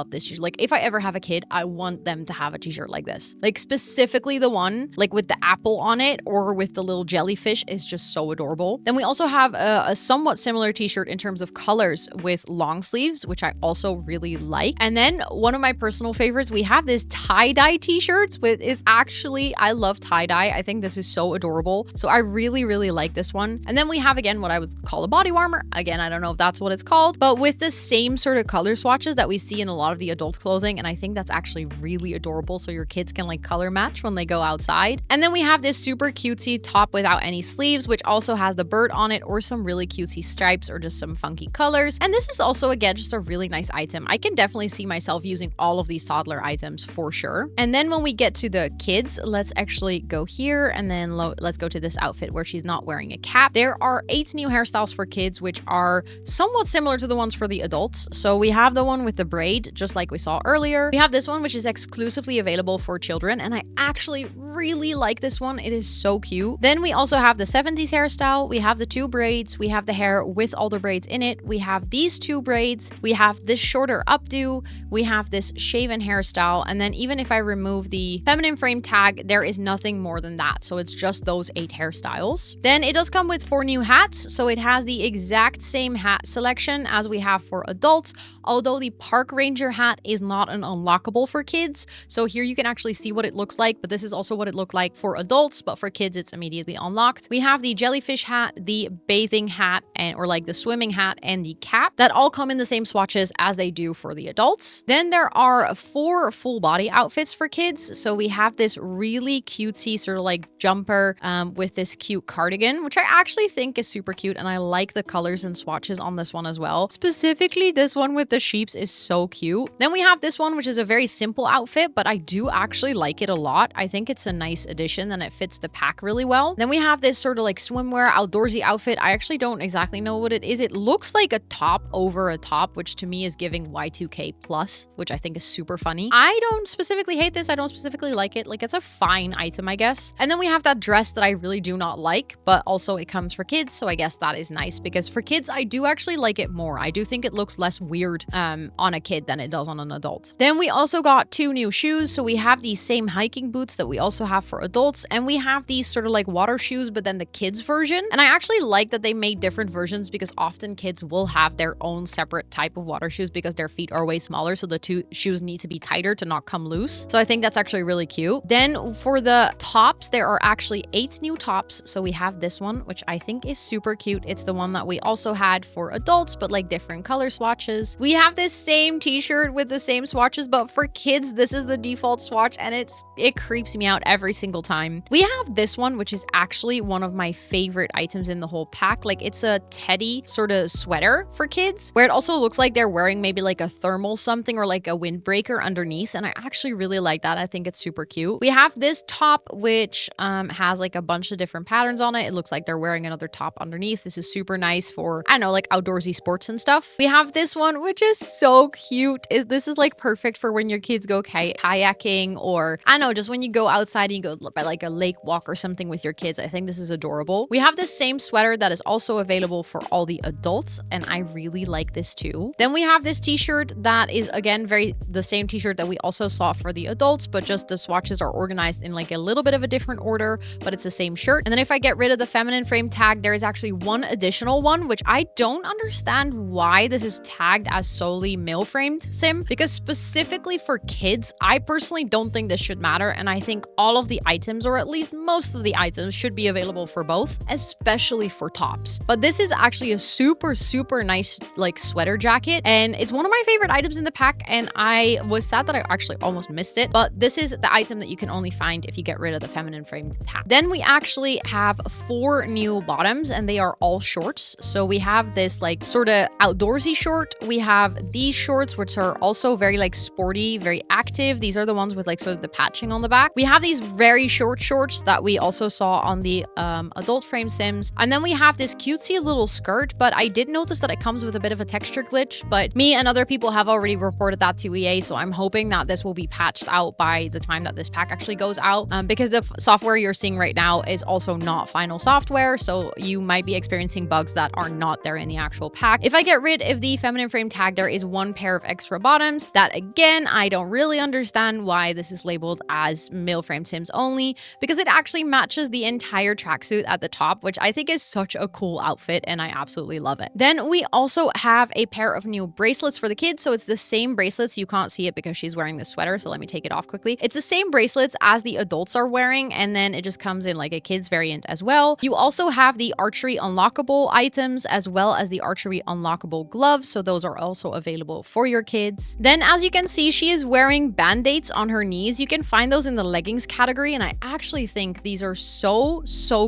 this t-shirt. Like, if I ever have a kid, I want them to have a t-shirt like this. Like, specifically the one like with the apple on it or with the little jellyfish is just so adorable. Then we also have a somewhat similar t-shirt in terms of colors with long sleeves, which I also really like. And then one of my personal favorites, we have this tie-dye t-shirts with, it's actually, I love tie-dye. I think this is so adorable. So I really like this one. And then we have, again, what I would call a body warmer. Again, I don't know if that's what it's called, but with the same sort of color swatches that we see in a lot of the adult clothing. And I think that's actually really adorable. So your kids can like color match when they go outside. And then we have this super cutesy top without any sleeves, which also has the bird on it or some really cutesy stripes or just some funky colors. And this is also, again, just a really nice item. I can definitely see myself using all of these toddler items for sure. And then when we get to the kids, let's actually go here and then let's go to this outfit where she's not wearing a cap. There are 8 new hairstyles for kids, which are somewhat similar to the ones for the adults. So we have the one with the braid, just like we saw earlier. We have this one, which is exclusively available for children, and I actually really like this one. It is so cute. Then we also have the 70s hairstyle. We have the 2 braids. We have the hair with all the braids in it. We have these 2 braids. We have this shorter updo. We have this shaven hairstyle. And then even if I remove the feminine frame tag, there is nothing more than that. So it's just those 8 hairstyles. Then it does come with 4 new hats. So it has the exact same hat selection as we have for adults, although the park ranger hat is not an unlockable for kids. So here you can actually see what it looks like, but this is also what it looked like for adults, but for kids it's immediately unlocked. We have the jellyfish hat, the bathing hat, or like the swimming hat, and the cap that all come in the same swatches as they do for the adults. Then there are 4 full body outfits for kids. So we have this really cutesy sort of like jumper with this cute cardigan, which I actually think is super cute, and I like the colors and swatches on this one as well. Specifically, this one with the sheeps is so cute. Then we have this one, which is a very simple outfit, but I do actually like it a lot. I think it's a nice addition and it fits the pack really well. Then we have this sort of like swimwear outdoorsy outfit. I actually don't exactly know what it is. It looks like a top over a top, which to me is giving Y2K plus, which I think is super funny. I don't specifically hate this. I don't specifically like it. Like, it's a fine item, I guess. And then we have that dress that I really do not like, but also it comes for kids. So I guess that is nice, because for kids, I do actually like it more. I do think it looks less weird on a kid than it does on an adult. Then we also got 2 new shoes. So we have these same hiking boots that we also have for adults, and we have these sort of like water shoes, but then the kids version. And I actually like that they made different versions, because often kids will have their own separate type of water shoes because their feet are way smaller. So the 2 shoes need to be tighter to not come loose. So I think that's actually really cute. Then for the tops, there are actually 8 new tops. So we have this one, which I think is super cute. It's the one that we also had for adults, but like different color swatches. We have this same t-shirt with the same swatches, but for kids, this is the default swatch, and it creeps me out every single time. We have this one, which is actually one of my favorite items in the whole pack. Like, it's a teddy sort of sweater for kids, where it also looks like they're wearing maybe like a thermal something or like a windbreaker underneath, and I actually really like that. I think it's super cute. We have this top, which has like a bunch of different patterns on it. It looks like they're wearing another top underneath. This is super nice for, I don't know, like outdoorsy sports and stuff. We have this one, which is so cute. This is like perfect for when your kids go kayaking, or I don't know, just when you go outside and you go by like a lake walk or something with your kids. I think this is adorable. We have this same sweater that is also available for all the adults, and I really like this too. Then we have this t-shirt that is again the same t-shirt that we also saw for the adults, but just the swatches are organized in like a little bit of a different order, but it's the same shirt. And then if I get rid of the feminine frame tag, there is actually one additional one, which I don't understand why this is tagged as solely male framed sim, because specifically for kids, I personally don't think this should matter. And I think all of the items, or at least most of the items, should be available for both, especially for tops. But this is actually a super, super nice like sweater jacket, and it's one of my favorite items in the pack, and I was sad that I actually almost missed it, but this is the item that you can only find if you get rid of the feminine framed tag. Then we actually have 4 new bottoms, and they are all shorts. So we have this like sort of outdoorsy short. We have these shorts, which are also very like sporty, very active. These are the ones with like sort of the patching on the back. We have these very short shorts that we also saw on the adult frame sims. And then we have this cutesy little skirt, but I did notice that it comes with a bit of a texture glitch, but me and other people have already reported that to EA, so I'm hoping that this will be patched out by the time that this pack actually goes out, because the software you're seeing right now is also not final software, so you might be experiencing bugs that are not there in the actual pack. If I get rid of the feminine frame tag, there is 1 pair of extra bottoms that, again, I don't really understand why this is labeled as male frame sims only, because it actually matches the entire tracksuit at the top, which I think is such a cool outfit, and I absolutely love it. Then we also have a pair of new bracelets for the kids, so it's the same bracelets. You can't see it because she's wearing this sweater, so let me take it off quickly. It's the same bracelets as the adults are wearing, and then it just comes in like a kid's variant as well. You also have the archery unlockable items as well as the archery unlockable gloves, so those are also available for your kids. Then as you can see, she is wearing band-aids on her knees. You can find those in the leggings category, and I actually think these are so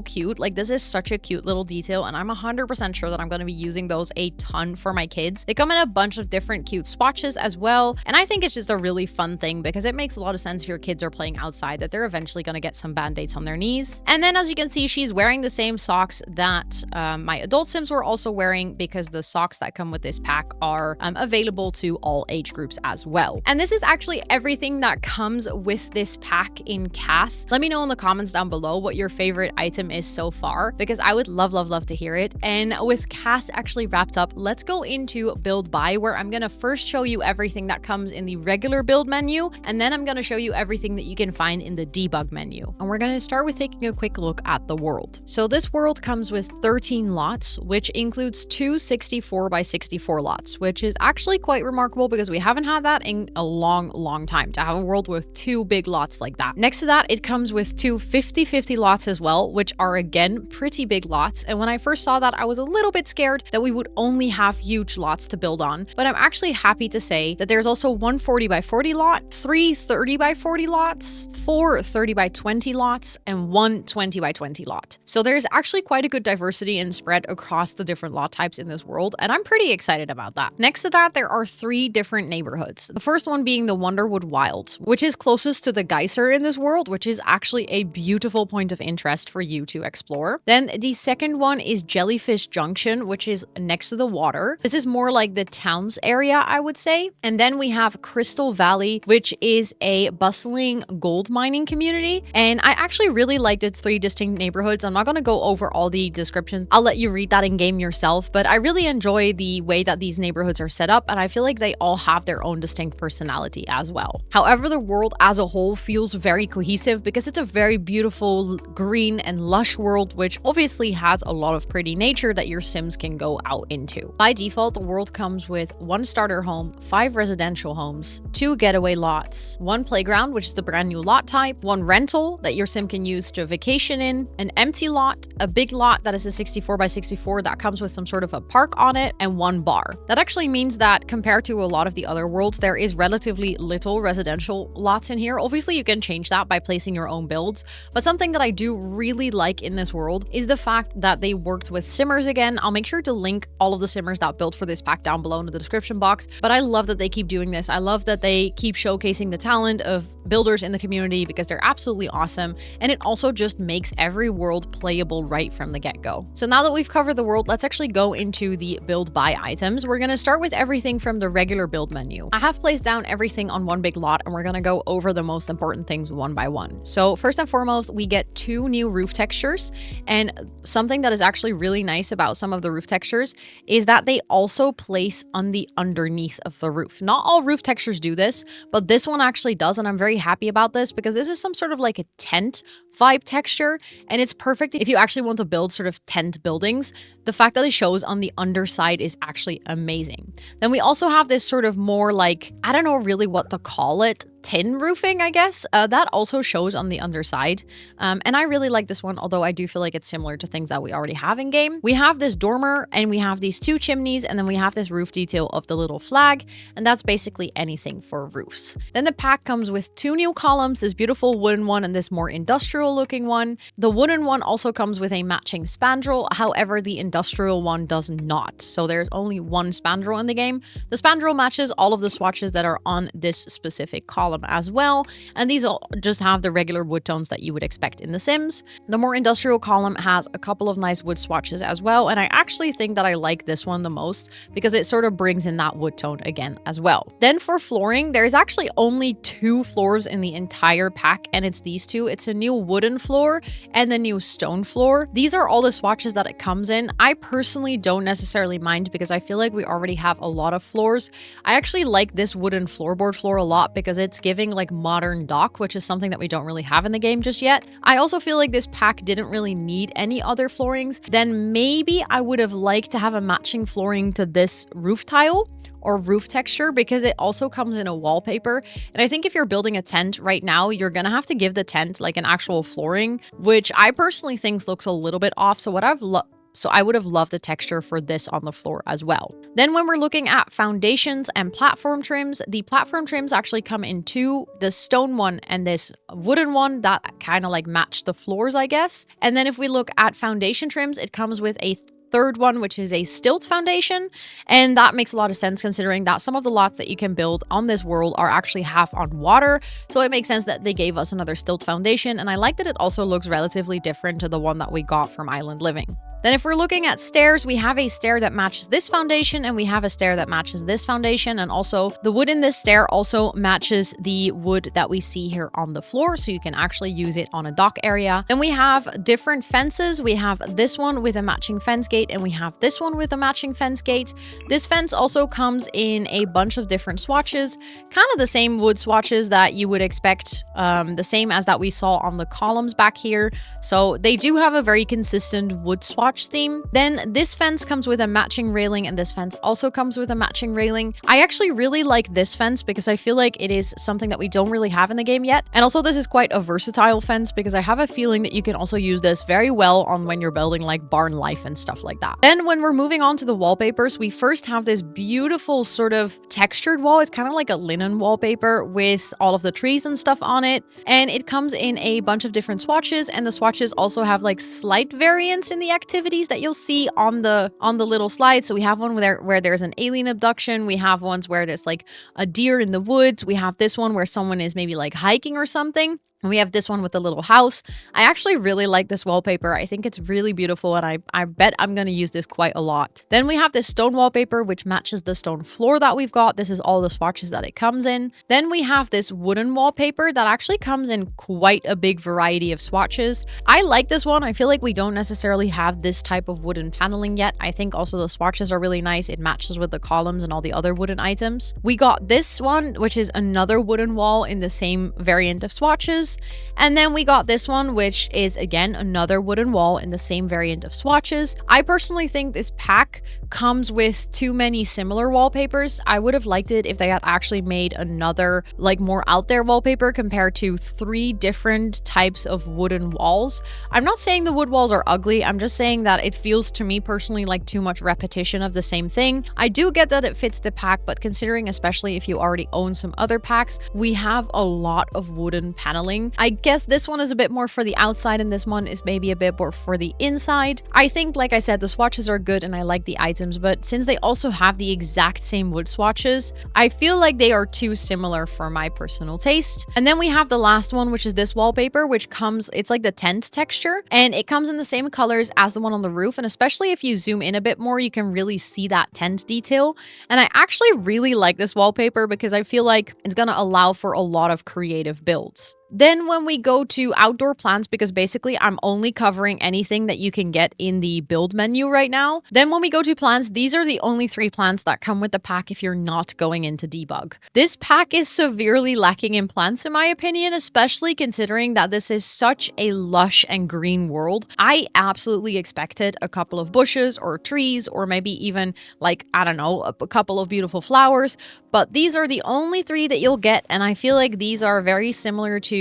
cute. Like, this is such a cute little detail, and I'm 100% sure that I'm going to be using those a ton for my kids. They come in a bunch of different cute swatches as well, and I think it's just a really fun thing because it makes a lot of sense if your kids are playing outside that they're eventually going to get some band-aids on their knees. And then as you can see, she's wearing the same socks that my adult sims were also wearing, because the socks that come with this pack are available to all age groups as well. And this is actually everything that comes with this pack in CAS. Let me know in the comments down below what your favorite item is so far, because I would love to hear it. And with CAS actually wrapped up, let's go into build buy, where I'm gonna first show you everything that comes in the regular build menu, and then I'm gonna show you everything that you can find in the debug menu. And we're gonna start with taking a quick look at the world. So this world comes with 13 lots, which includes 2 64 by 64 lots, which is actually quite remarkable because we haven't had that in a long time, to have a world with 2 big lots like that. Next to that, it comes with 2 50-50 lots as well, which are again pretty big lots. And when I first saw that, I was a little bit scared that we would only have huge lots to build on, but I'm actually happy to say that there's also 1 40 by 40 lot, 3 30 by 40 lots, 4 30 by 20 lots, and 1 20 by 20 lot. So there's actually quite a good diversity and spread across the different lot types in this world, and I'm pretty excited about that. Next to that, there are 3 different neighborhoods. The first one being the Wonderwood Wilds, which is closest to the Geyser in this world, which is actually a beautiful point of interest for you to explore. Then the second one is Jellyfish Junction, which is next to the water. This is more like the towns area, I would say. And then we have Crystal Valley, which is a bustling gold mining community. And I actually really liked its 3 distinct neighborhoods. I'm not going to go over all the descriptions. I'll let you read that in game yourself, but I really enjoy the way that these neighborhoods are set up, and I feel like they all have their own distinct personality as well. However, the world as a whole feels very cohesive because it's a very beautiful, green, and lush world, which obviously has a lot of pretty nature that your sims can go out into. By default, the world comes with 1 starter home, 5 residential homes, 2 getaway lots, 1 playground, which is the brand new lot type, 1 rental that your sim can use to vacation in, an empty lot, a big lot that is a 64 by 64 that comes with some sort of a park on it, and 1 bar. That actually means that compared to a lot of the other worlds, there is relatively little residential lots in here. Obviously, you can change that by placing your own builds, but something that I do really like in this world is the fact that they worked with simmers again. I'll make sure to link all of the simmers that built for this pack down below in the description box, but I love that they keep doing this. I love that they keep showcasing the talent of builders in the community quality because they're absolutely awesome, and it also just makes every world playable right from the get-go. So now that we've covered the world, let's actually go into the build buy items. We're going to start with everything from the regular build menu. I have placed down everything on one big lot, and we're going to go over the most important things one by one. So first and foremost, we get 2 new roof textures, and something that is actually really nice about some of the roof textures is that they also place on the underneath of the roof. Not all roof textures do this, but this one actually does, and I'm very happy about this because this is some sort of like a tent vibe texture, and it's perfect if you actually want to build sort of tent buildings. The fact that it shows on the underside is actually amazing. Then we also have this sort of more like, I don't know really what to call it, tin roofing, I guess. That also shows on the underside. And I really like this one, although I do feel like it's similar to things that we already have in game. We have this dormer, and we have these 2 chimneys, and then we have this roof detail of the little flag, and that's basically anything for roofs. Then the pack comes with 2 new columns, this beautiful wooden one and this more industrial looking one. The wooden one also comes with a matching spandrel, however the industrial one does not. So there's only 1 spandrel in the game. The spandrel matches all of the swatches that are on this specific column as well, and these all just have the regular wood tones that you would expect in The Sims. The more industrial column has a couple of nice wood swatches as well, and I actually think that I like this one the most because it sort of brings in that wood tone again as well. Then for flooring, there's actually only 2 floors in the entire pack, and it's these 2. It's a new wooden floor and the new stone floor. These are all the swatches that it comes in. I personally don't necessarily mind because I feel like we already have a lot of floors. I actually like this wooden floorboard floor a lot because it's giving like modern dock, which is something that we don't really have in the game just yet. I also feel like this pack didn't really need any other floorings. Then maybe I would have liked to have a matching flooring to this roof tile or roof texture because it also comes in a wallpaper. And I think if you're building a tent right now, you're gonna have to give the tent like an actual flooring, which I personally think looks a little bit off. So I would have loved a texture for this on the floor as well. Then when we're looking at foundations and platform trims, the platform trims actually come in 2, the stone one and this wooden one that kind of like match the floors, I guess. And then if we look at foundation trims, it comes with a 3rd one, which is a stilt foundation, and that makes a lot of sense considering that some of the lots that you can build on this world are actually half on water, so it makes sense that they gave us another stilt foundation, and I like that it also looks relatively different to the one that we got from Island Living. Then if we're looking at stairs, we have a stair that matches this foundation, and we have a stair that matches this foundation, and also the wood in this stair also matches the wood that we see here on the floor, so you can actually use it on a dock area. Then we have different fences. We have this one with a matching fence gate, and we have this one with a matching fence gate. This fence also comes in a bunch of different swatches, kind of the same wood swatches that you would expect, the same as that we saw on the columns back here. So they do have a very consistent wood swatch theme. Then this fence comes with a matching railing, and this fence also comes with a matching railing. I actually really like this fence because I feel like it is something that we don't really have in the game yet. And also this is quite a versatile fence because I have a feeling that you can also use this very well on when you're building like barn life and stuff like that. Then when we're moving on to the wallpapers, we first have this beautiful sort of textured wall. It's kind of like a linen wallpaper with all of the trees and stuff on it. And it comes in a bunch of different swatches, and the swatches also have like slight variance in the activity that you'll see on the little slide. So we have one where there's an alien abduction. We have ones where there's like a deer in the woods. We have this one where someone is maybe like hiking or something. And we have this one with the little house. I actually really like this wallpaper. I think it's really beautiful, and I bet I'm going to use this quite a lot. Then we have this stone wallpaper, which matches the stone floor that we've got. This is all the swatches that it comes in. Then we have this wooden wallpaper that actually comes in quite a big variety of swatches. I like this one. I feel like we don't necessarily have this type of wooden paneling yet. I think also the swatches are really nice. It matches with the columns and all the other wooden items. We got this one, which is another wooden wall in the same variant of swatches. And then we got this one, which is again another wooden wall in the same variant of swatches. I personally think this pack comes with too many similar wallpapers. I would have liked it if they had actually made another like more out there wallpaper compared to 3 different types of wooden walls. I'm not saying the wood walls are ugly. I'm just saying that it feels to me personally like too much repetition of the same thing. I do get that it fits the pack, but considering especially if you already own some other packs, we have a lot of wooden paneling going. I guess this one is a bit more for the outside and this one is maybe a bit more for the inside. I think, like I said, the swatches are good and I like the items, but since they also have the exact same wood swatches, I feel like they are too similar for my personal taste. And then we have the last one, which is this wallpaper, which comes, it's like the tent texture, and it comes in the same colors as the one on the roof. And especially if you zoom in a bit more, you can really see that tent detail. And I actually really like this wallpaper because I feel like it's gonna allow for a lot of creative builds. Then when we go to outdoor plants, because basically I'm only covering anything that you can get in the build menu right now. Then when we go to plants, these are the only 3 plants that come with the pack if you're not going into debug. This pack is severely lacking in plants in my opinion, especially considering that this is such a lush and green world. I absolutely expected a couple of bushes or trees or maybe even like, I don't know, a couple of beautiful flowers, but these are the only 3 that you'll get, and I feel like these are very similar to,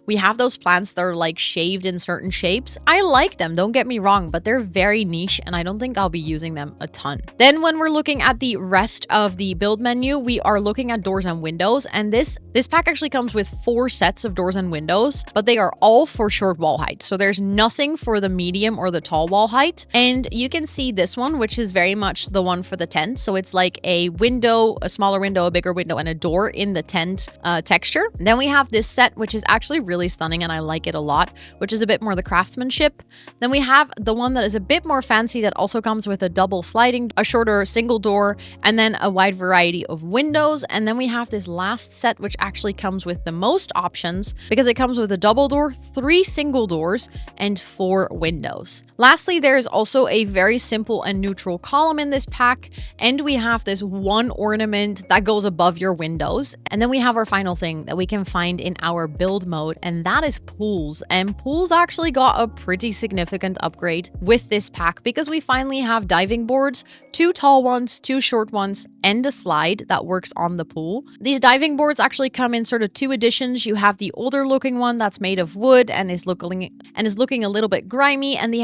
we have those plants that are like shaved in certain shapes. I like them, don't get me wrong, but they're very niche and I don't think I'll be using them a ton. Then when we're looking at the rest of the build menu, we are looking at doors and windows, and this pack actually comes with 4 sets of doors and windows, but they are all for short wall height. So there's nothing for the medium or the tall wall height. And you can see this one, which is very much the one for the tent. So it's like a window, a smaller window, a bigger window, and a door in the tent texture. Then we have this set, which is actually really stunning and I like it a lot, which is a bit more the craftsmanship. Then we have the one that is a bit more fancy that also comes with a double sliding, a shorter single door, and then a wide variety of windows. And then we have this last set, which actually comes with the most options because it comes with a double door, 3 single doors, and 4 windows. Lastly, there is also a very simple and neutral column in this pack, and we have this one ornament that goes above your windows. And then we have our final thing that we can find in our build mode, and that is pools. And pools actually got a pretty significant upgrade with this pack because we finally have diving boards, 2 tall ones, 2 short ones, and a slide that works on the pool. These diving boards actually come in sort of 2 editions. You have the older looking one that's made of wood and is looking a little bit grimy, and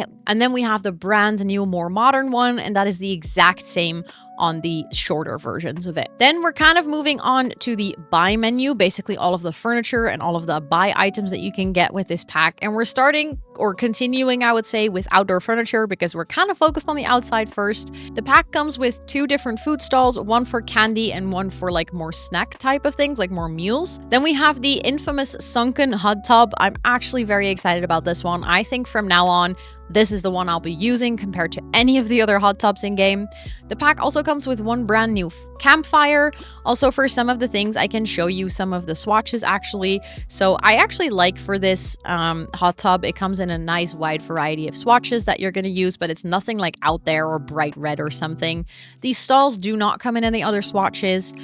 then we have the brand new, more modern one, and that is the exact same on the shorter versions of it. Then we're kind of moving on to the buy menu, basically all of the furniture and all of the buy items that you can get with this pack. And we're starting or continuing, I would say, with outdoor furniture because we're kind of focused on the outside first. The pack comes with 2 different food stalls, one for candy and one for like more snack type of things, like more meals. Then we have the infamous sunken hot tub. I'm actually very excited about this one. I think from now on, this is the one I'll be using compared to any of the other hot tubs in game. The pack also comes with 1 brand new campfire. Also, for some of the things, I can show you some of the swatches actually. So I actually like for this hot tub, it comes in a nice wide variety of swatches that you're going to use, but it's nothing like out there or bright red or something. These stalls do not come in any other swatches.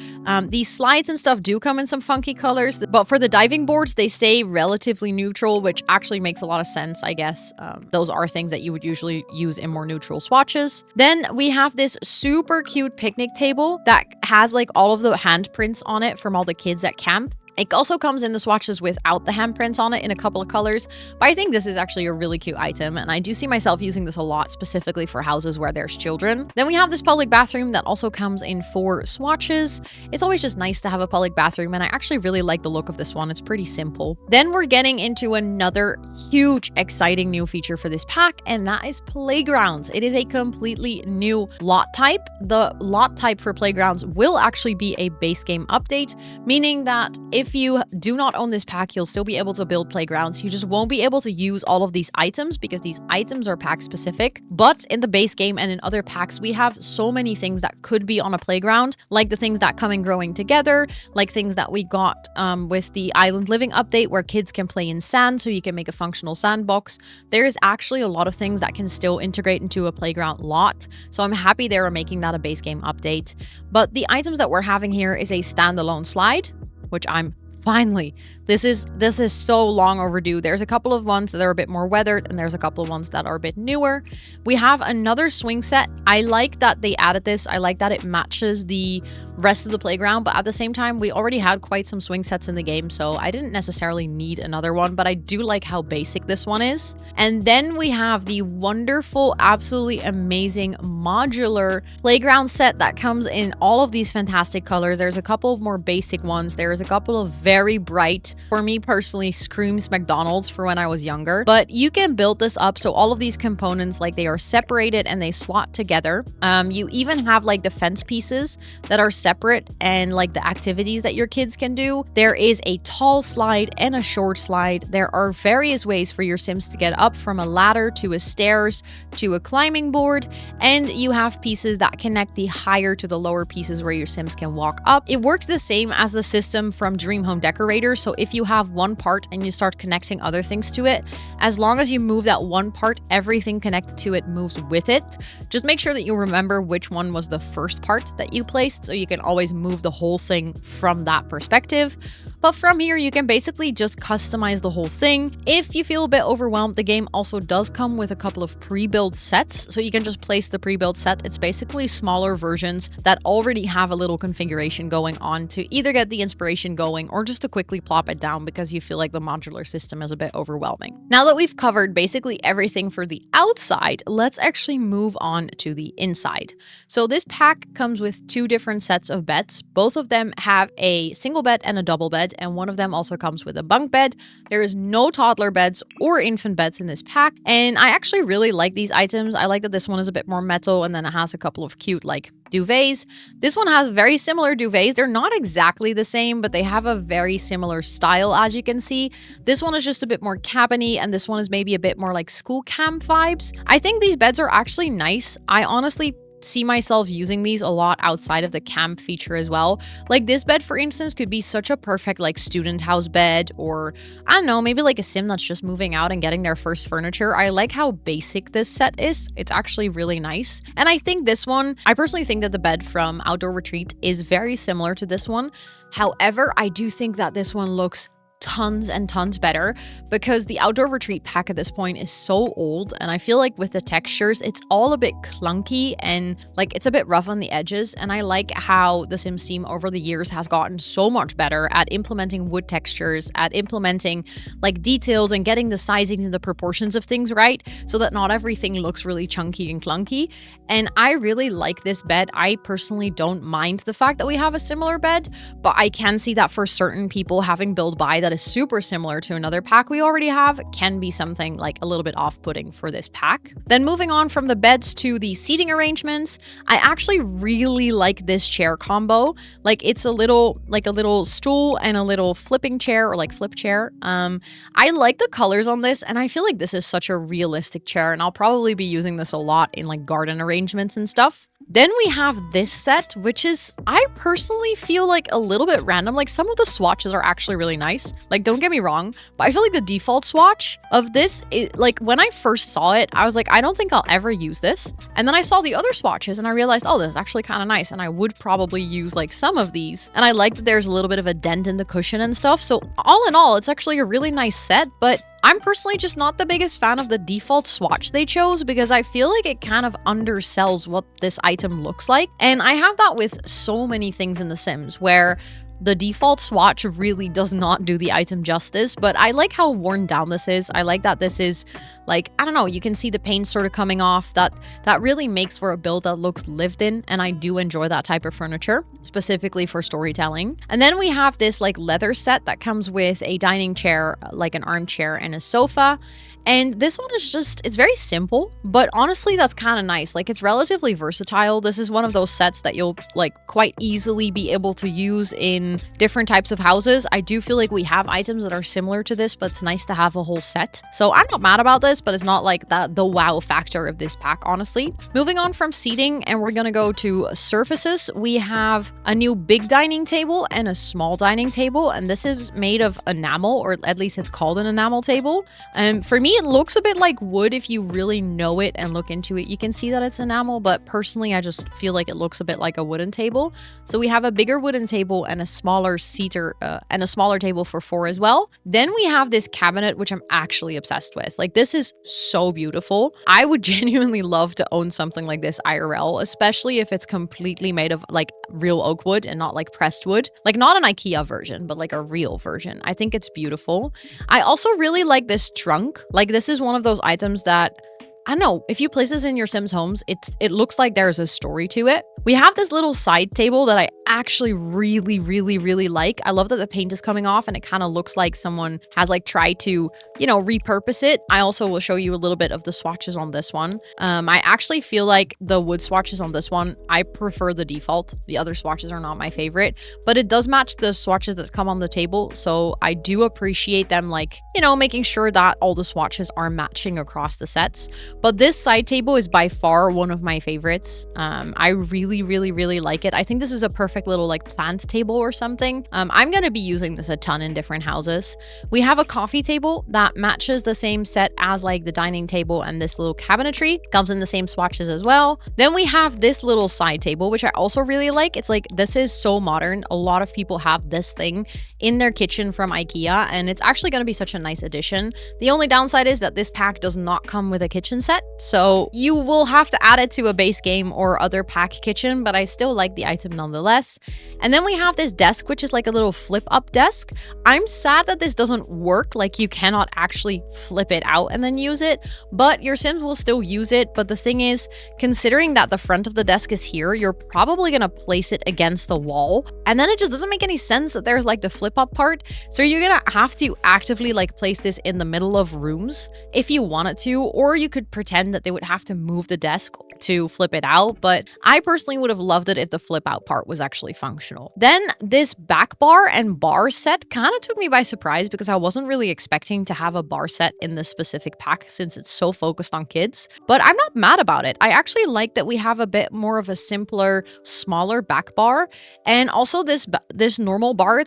These slides and stuff do come in some funky colors, but for the diving boards, they stay relatively neutral, which actually makes a lot of sense, I guess. Those are things that you would usually use in more neutral swatches. Then we have this super cute picnic table that has like all of the handprints on it from all the kids at camp. It also comes in the swatches without the handprints on it in a couple of colors, but I think this is actually a really cute item, and I do see myself using this a lot, specifically for houses where there's children. Then we have this public bathroom that also comes in 4 swatches. It's always just nice to have a public bathroom, and I actually really like the look of this one. It's pretty simple. Then we're getting into another huge, exciting new feature for this pack, and that is playgrounds. It is a completely new lot type. The lot type for playgrounds will actually be a base game update, meaning that if you do not own this pack, you'll still be able to build playgrounds. You just won't be able to use all of these items because these items are pack specific. But in the base game and in other packs, we have so many things that could be on a playground, like the things that come in growing together, like things that we got with the Island Living update where kids can play in sand, so you can make a functional sandbox. There is actually a lot of things that can still integrate into a playground lot. So I'm happy they are making that a base game update. But the items that we're having here is a standalone slide, which I'm finally, this is so long overdue. There's a couple of ones that are a bit more weathered, and there's a couple of ones that are a bit newer. We have another swing set. I like that they added this. I like that it matches the rest of the playground, but at the same time, we already had quite some swing sets in the game, so I didn't necessarily need another one, but I do like how basic this one is. And then we have the wonderful, absolutely amazing modular playground set that comes in all of these fantastic colors. There's a couple of more basic ones. There's a couple of very very bright. For me personally, screams McDonald's for when I was younger. But you can build this up so all of these components, like they are separated and they slot together. You even have like the fence pieces that are separate and like the activities that your kids can do. There is a tall slide and a short slide. There are various ways for your Sims to get up, from a ladder to a stairs to a climbing board, and you have pieces that connect the higher to the lower pieces where your Sims can walk up. It works the same as the system from Dream Home Decorator, so if you have one part and you start connecting other things to it, as long as you move that one part, everything connected to it moves with it. Just make sure that you remember which one was the first part that you placed, so you can always move the whole thing from that perspective. But from here, you can basically just customize the whole thing. If you feel a bit overwhelmed, the game also does come with a couple of pre-built sets, so you can just place the pre-built set. It's basically smaller versions that already have a little configuration going on to either get the inspiration going or just to quickly plop it down because you feel like the modular system is a bit overwhelming. Now that we've covered basically everything for the outside, let's actually move on to the inside. So this pack comes with two different sets of beds. Both of them have a single bed and a double bed, and one of them also comes with a bunk bed. There is no toddler beds or infant beds in this pack, and I actually really like these items. I like that this one is a bit more metal, and then it has a couple of cute like duvets. This one has very similar duvets. They're not exactly the same, but they have a very similar style, as you can see. This one is just a bit more cabiny, and this one is maybe a bit more like school camp vibes. I think these beds are actually nice. I honestly see myself using these a lot outside of the camp feature as well. Like this bed, for instance, could be such a perfect like student house bed, or I don't know, maybe like a sim that's just moving out and getting their first furniture. I like how basic this set is. It's actually really nice. And I think this one, I personally think that the bed from Outdoor Retreat is very similar to this one. However, I do think that this one looks tons and tons better because the Outdoor Retreat pack at this point is so old, and I feel like with the textures it's all a bit clunky and like it's a bit rough on the edges. And I like how the Sims team over the years has gotten so much better at implementing wood textures, at implementing like details and getting the sizing and the proportions of things right so that not everything looks really chunky and clunky. And I really like this bed. I personally don't mind the fact that we have a similar bed, but I can see that for certain people, having built by that is super similar to another pack we already have can be something like a little bit off-putting for this pack. Then moving on from the beds to the seating arrangements, I actually really like this chair combo. Like it's a little stool and a little flipping chair, or like flip chair. I like the colors on this, and I feel like this is such a realistic chair, and I'll probably be using this a lot in like garden arrangements and stuff. Then we have this set, which is, I personally feel like a little bit random. Like some of the swatches are actually really nice. Like don't get me wrong, but I feel like the default swatch of this, like when I first saw it, I was like, I don't think I'll ever use this. And then I saw the other swatches and I realized, oh, this is actually kind of nice. And I would probably use like some of these. And I like that there's a little bit of a dent in the cushion and stuff. So all in all, it's actually a really nice set, but I'm personally just not the biggest fan of the default swatch they chose because I feel like it kind of undersells what this item looks like. And I have that with so many things in The Sims where the default swatch really does not do the item justice, but I like how worn down this is. I like that this is like, I don't know, you can see the paint sort of coming off. That really makes for a build that looks lived in, and I do enjoy that type of furniture, specifically for storytelling. And then we have this like leather set that comes with a dining chair, like an armchair and a sofa. And this one is just, it's very simple, but honestly, that's kind of nice. Like it's relatively versatile. This is one of those sets that you'll like quite easily be able to use in different types of houses. I do feel like we have items that are similar to this, but it's nice to have a whole set. So I'm not mad about this, but it's not like the wow factor of this pack, honestly. Moving on from seating, and we're gonna go to surfaces. We have a new big dining table and a small dining table, and this is made of enamel, or at least it's called an enamel table. For me, it looks a bit like wood. If you really know it and look into it, you can see that it's enamel, but personally, I just feel like it looks a bit like a wooden table. So we have a bigger wooden table and a smaller seater and a smaller table for 4 as well. Then we have this cabinet, which I'm actually obsessed with. Like this is so beautiful. I would genuinely love to own something like this IRL, especially if it's completely made of like real oak wood and not like pressed wood. Like not an IKEA version, but like a real version. I think it's beautiful. I also really like this trunk. Like this is one of those items that I don't know, if you place this in your Sims homes, it looks like there's a story to it. We have this little side table that I actually really like. I love that the paint is coming off and it kind of looks like someone has like tried to, you know, repurpose it. I also will show you a little bit of the swatches on this one. I actually feel like the wood swatches on this one, I prefer the default. The other swatches are not my favorite, but it does match the swatches that come on the table. So I do appreciate them, like, you know, making sure that all the swatches are matching across the sets. But this side table is by far one of my favorites. I really like it. I think this is a perfect little like plant table or something. I'm gonna be using this a ton in different houses. We have a coffee table that matches the same set as like the dining table, and this little cabinetry comes in the same swatches as well. Then we have this little side table, which I also really like. It's like, this is so modern. A lot of people have this thing in their kitchen from IKEA, and it's actually going to be such a nice addition. The only downside is that this pack does not come with a kitchen set, so you will have to add it to a base game or other pack kitchen, but I still like the item nonetheless. And then we have this desk, which is like a little flip up desk. I'm sad that this doesn't work, like you cannot actually flip it out and then use it, but your Sims will still use it. But the thing is, considering that the front of the desk is here, you're probably gonna place it against the wall, and then it just doesn't make any sense that there's like the flip up part. So you're gonna have to actively like place this in the middle of rooms if you wanted to, or you could pretend that they would have to move the desk to flip it out. But I personally would have loved it if the flip out part was actually functional. Then this back bar and bar set kind of took me by surprise, because I wasn't really expecting to have a bar set in this specific pack since it's so focused on kids. But I'm not mad about it. I actually like that we have a bit more of a simpler, smaller back bar, and also this normal bar.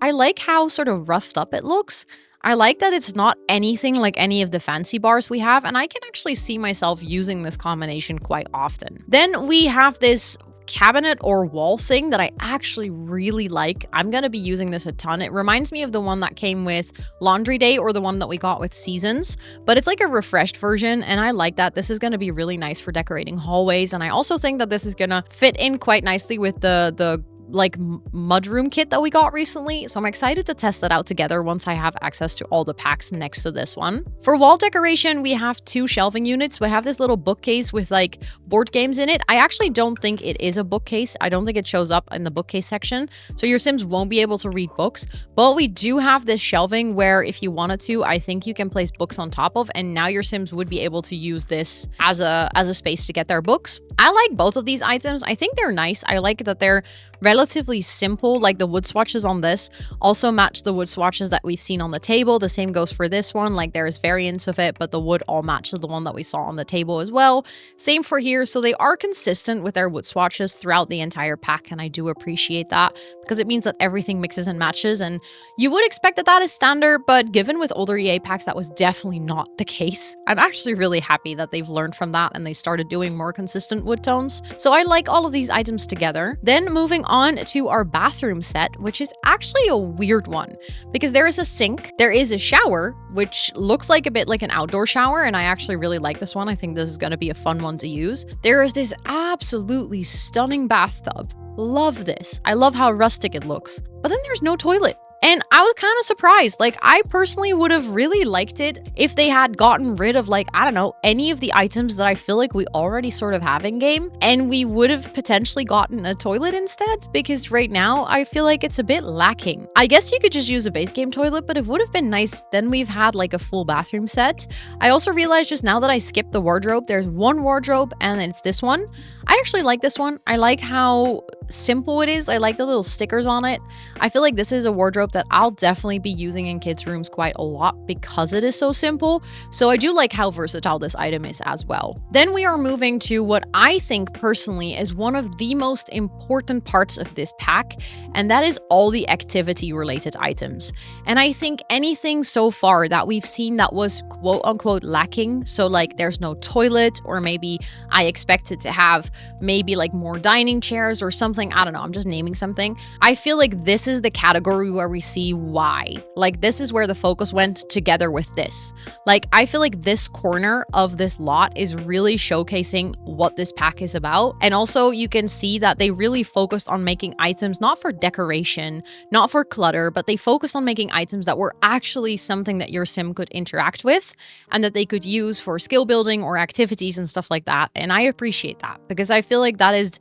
I like how sort of roughed up it looks. I like that it's not anything like any of the fancy bars we have, and I can actually see myself using this combination quite often. Then we have this cabinet or wall thing that I actually really like. I'm gonna be using this a ton. It reminds me of the one that came with Laundry Day, or the one that we got with Seasons, but it's like a refreshed version, and I like that. This is gonna be really nice for decorating hallways, and I also think that this is gonna fit in quite nicely with the like mudroom kit that we got recently. So I'm excited to test that out together once I have access to all the packs next to this one. For wall decoration, we have two shelving units. We have this little bookcase with like board games in it. I actually don't think it is a bookcase. I don't think it shows up in the bookcase section, so your Sims won't be able to read books. But we do have this shelving where if you wanted to, I think you can place books on top of, and now your Sims would be able to use this as a space to get their books. I like both of these items. I think they're nice. I like that they're relatively simple. Like the wood swatches on this also match the wood swatches that we've seen on the table. The same goes for this one. Like there's variants of it, but the wood all matches the one that we saw on the table as well. Same for here. So they are consistent with their wood swatches throughout the entire pack, and I do appreciate that, because it means that everything mixes and matches, and you would expect that that is standard, but given with older EA packs, that was definitely not the case. I'm actually really happy that they've learned from that and they started doing more consistent wood tones. So I like all of these items together. Then moving on to our bathroom set, which is actually a weird one, because there is a sink, there is a shower, which looks like a bit like an outdoor shower, and I actually really like this one. I think this is going to be a fun one to use. There is this absolutely stunning bathtub. Love this. I love how rustic it looks. But then there's no toilet. And I was kind of surprised. Like, I personally would have really liked it if they had gotten rid of, like, I don't know, any of the items that I feel like we already sort of have in game, and we would have potentially gotten a toilet instead, because right now I feel like it's a bit lacking. I guess you could just use a base game toilet, but it would have been nice. Then we've had like a full bathroom set. I also realized just now that I skipped the wardrobe, there's one wardrobe and it's this one. I actually like this one. I like how simple it is. I like the little stickers on it. I feel like this is a wardrobe that I'll definitely be using in kids' rooms quite a lot because it is so simple. So I do like how versatile this item is as well. Then we are moving to what I think personally is one of the most important parts of this pack, and that is all the activity related items. And I think anything so far that we've seen that was quote unquote lacking, so like there's no toilet, or maybe I expected to have maybe like more dining chairs or something something, I don't know, I'm just naming something. I feel like this is the category where we see why. Like, this is where the focus went together with this. Like, I feel like this corner of this lot is really showcasing what this pack is about. And also you can see that they really focused on making items not for decoration, not for clutter, but they focused on making items that were actually something that your sim could interact with and that they could use for skill building or activities and stuff like that. And I appreciate that because I feel like that is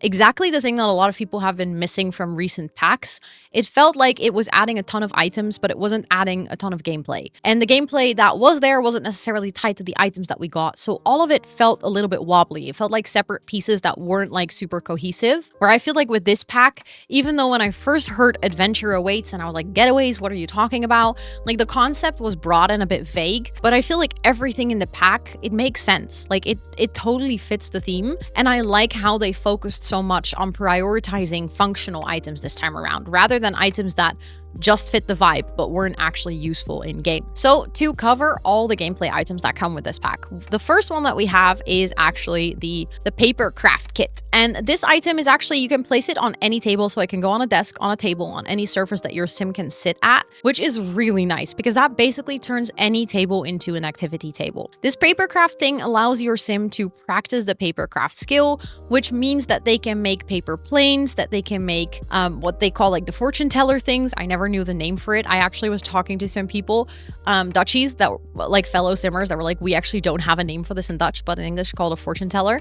exactly the thing that a lot of people have been missing from recent packs. It felt like it was adding a ton of items, but it wasn't adding a ton of gameplay. And the gameplay that was there wasn't necessarily tied to the items that we got. So all of it felt a little bit wobbly. It felt like separate pieces that weren't like super cohesive. Where I feel like with this pack, even though when I first heard Adventure Awaits and I was like, getaways, what are you talking about? Like the concept was broad and a bit vague, but I feel like everything in the pack, it makes sense. Like it totally fits the theme. And I like how they focused so much on prioritizing functional items this time around, rather than items that just fit the vibe but weren't actually useful in game. So to cover all the gameplay items that come with this pack, the first one that we have is actually the paper craft kit. And this item is actually, you can place it on any table, so it can go on a desk, on a table, on any surface that your sim can sit at, which is really nice because that basically turns any table into an activity table. This paper craft thing allows your sim to practice the paper craft skill, which means that they can make paper planes, that they can make what they call like the fortune teller things. I never knew the name for it. I actually was talking to some people, Dutchies, that were like fellow simmers, that were like, we actually don't have a name for this in Dutch, but in English called a fortune teller.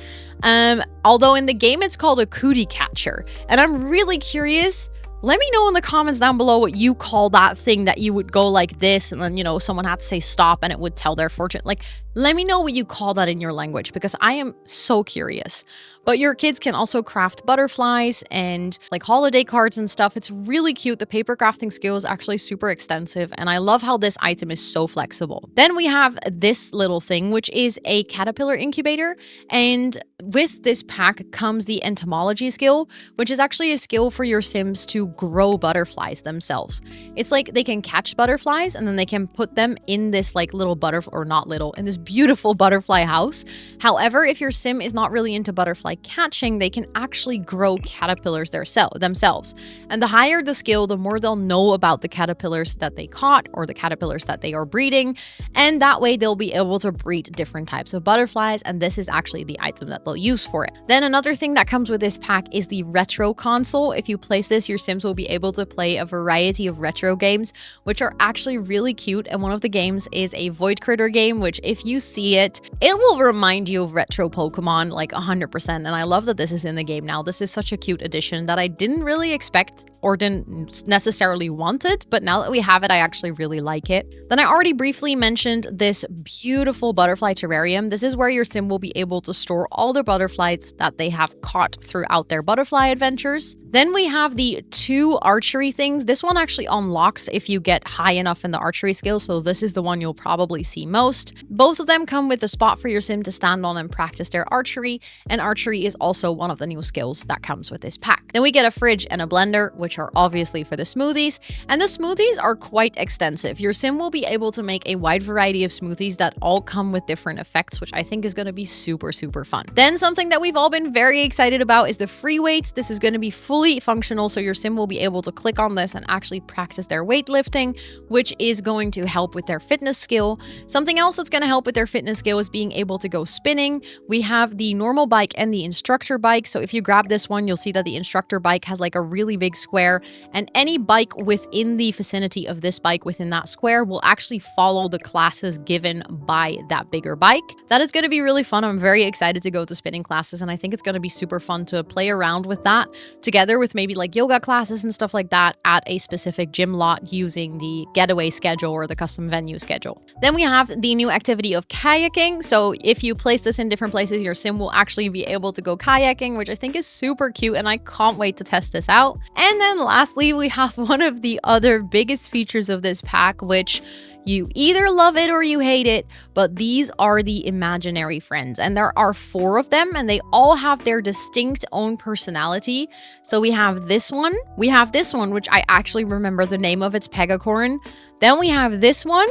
Although in the game it's called a cootie catcher. And I'm really curious, let me know in the comments down below what you call that thing that you would go like this and then, you know, someone had to say stop and it would tell their fortune. Like, let me know what you call that in your language because I am so curious. But your kids can also craft butterflies and like holiday cards and stuff. It's really cute. The paper crafting skill is actually super extensive and I love how this item is so flexible. Then we have this little thing, which is a caterpillar incubator. And with this pack comes the entomology skill, which is actually a skill for your sims to grow butterflies themselves. It's like they can catch butterflies and then they can put them in this like little butterfly, or not little, in this beautiful butterfly house. However, if your sim is not really into butterfly catching, they can actually grow caterpillars themselves. And the higher the skill, the more they'll know about the caterpillars that they caught or the caterpillars that they are breeding. And that way they'll be able to breed different types of butterflies. And this is actually the item that they'll use for it. Then another thing that comes with this pack is the retro console. If you place this, your sims will be able to play a variety of retro games, which are actually really cute. And one of the games is a Void Critter game, which if you see it, it will remind you of retro Pokemon like 100%. And I love that this is in the game now. This is such a cute addition that I didn't really expect or didn't necessarily want it, but now that we have it, I actually really like it. Then I already briefly mentioned this beautiful butterfly terrarium. This is where your sim will be able to store all the butterflies that they have caught throughout their butterfly adventures. Then we have the 2 archery things. This one actually unlocks if you get high enough in the archery skill, so this is the one you'll probably see most. Both of them come with a spot for your sim to stand on and practice their archery, and archery is also one of the new skills that comes with this pack. Then we get a fridge and a blender, which are obviously for the smoothies, and the smoothies are quite extensive. Your sim will be able to make a wide variety of smoothies that all come with different effects, which I think is going to be super, super fun. Then something that we've all been very excited about is the free weights. This is going to be fully functional, so your sim will be able to click on this and actually practice their weightlifting, which is going to help with their fitness skill. Something else that's going to help with their fitness skill is being able to go spinning. We have the normal bike and the instructor bike. So if you grab this one, you'll see that the instructor bike has like a really big square, and any bike within the vicinity of this bike within that square will actually follow the classes given by that bigger bike. That is going to be really fun. I'm very excited to go to spinning classes, and I think it's going to be super fun to play around with that together with maybe like yoga classes and stuff like that at a specific gym lot using the getaway schedule or the custom venue schedule. Then we have the new activity of kayaking. So if you place this in different places, your sim will actually be able to go kayaking, which I think is super cute, and I can't wait to test this out. And then lastly, we have one of the other biggest features of this pack, which you either love it or you hate it, but these are the imaginary friends, and there are 4 of them, and they all have their distinct own personality. So we have this one, which I actually remember the name of, it's Pegacorn. Then we have this one,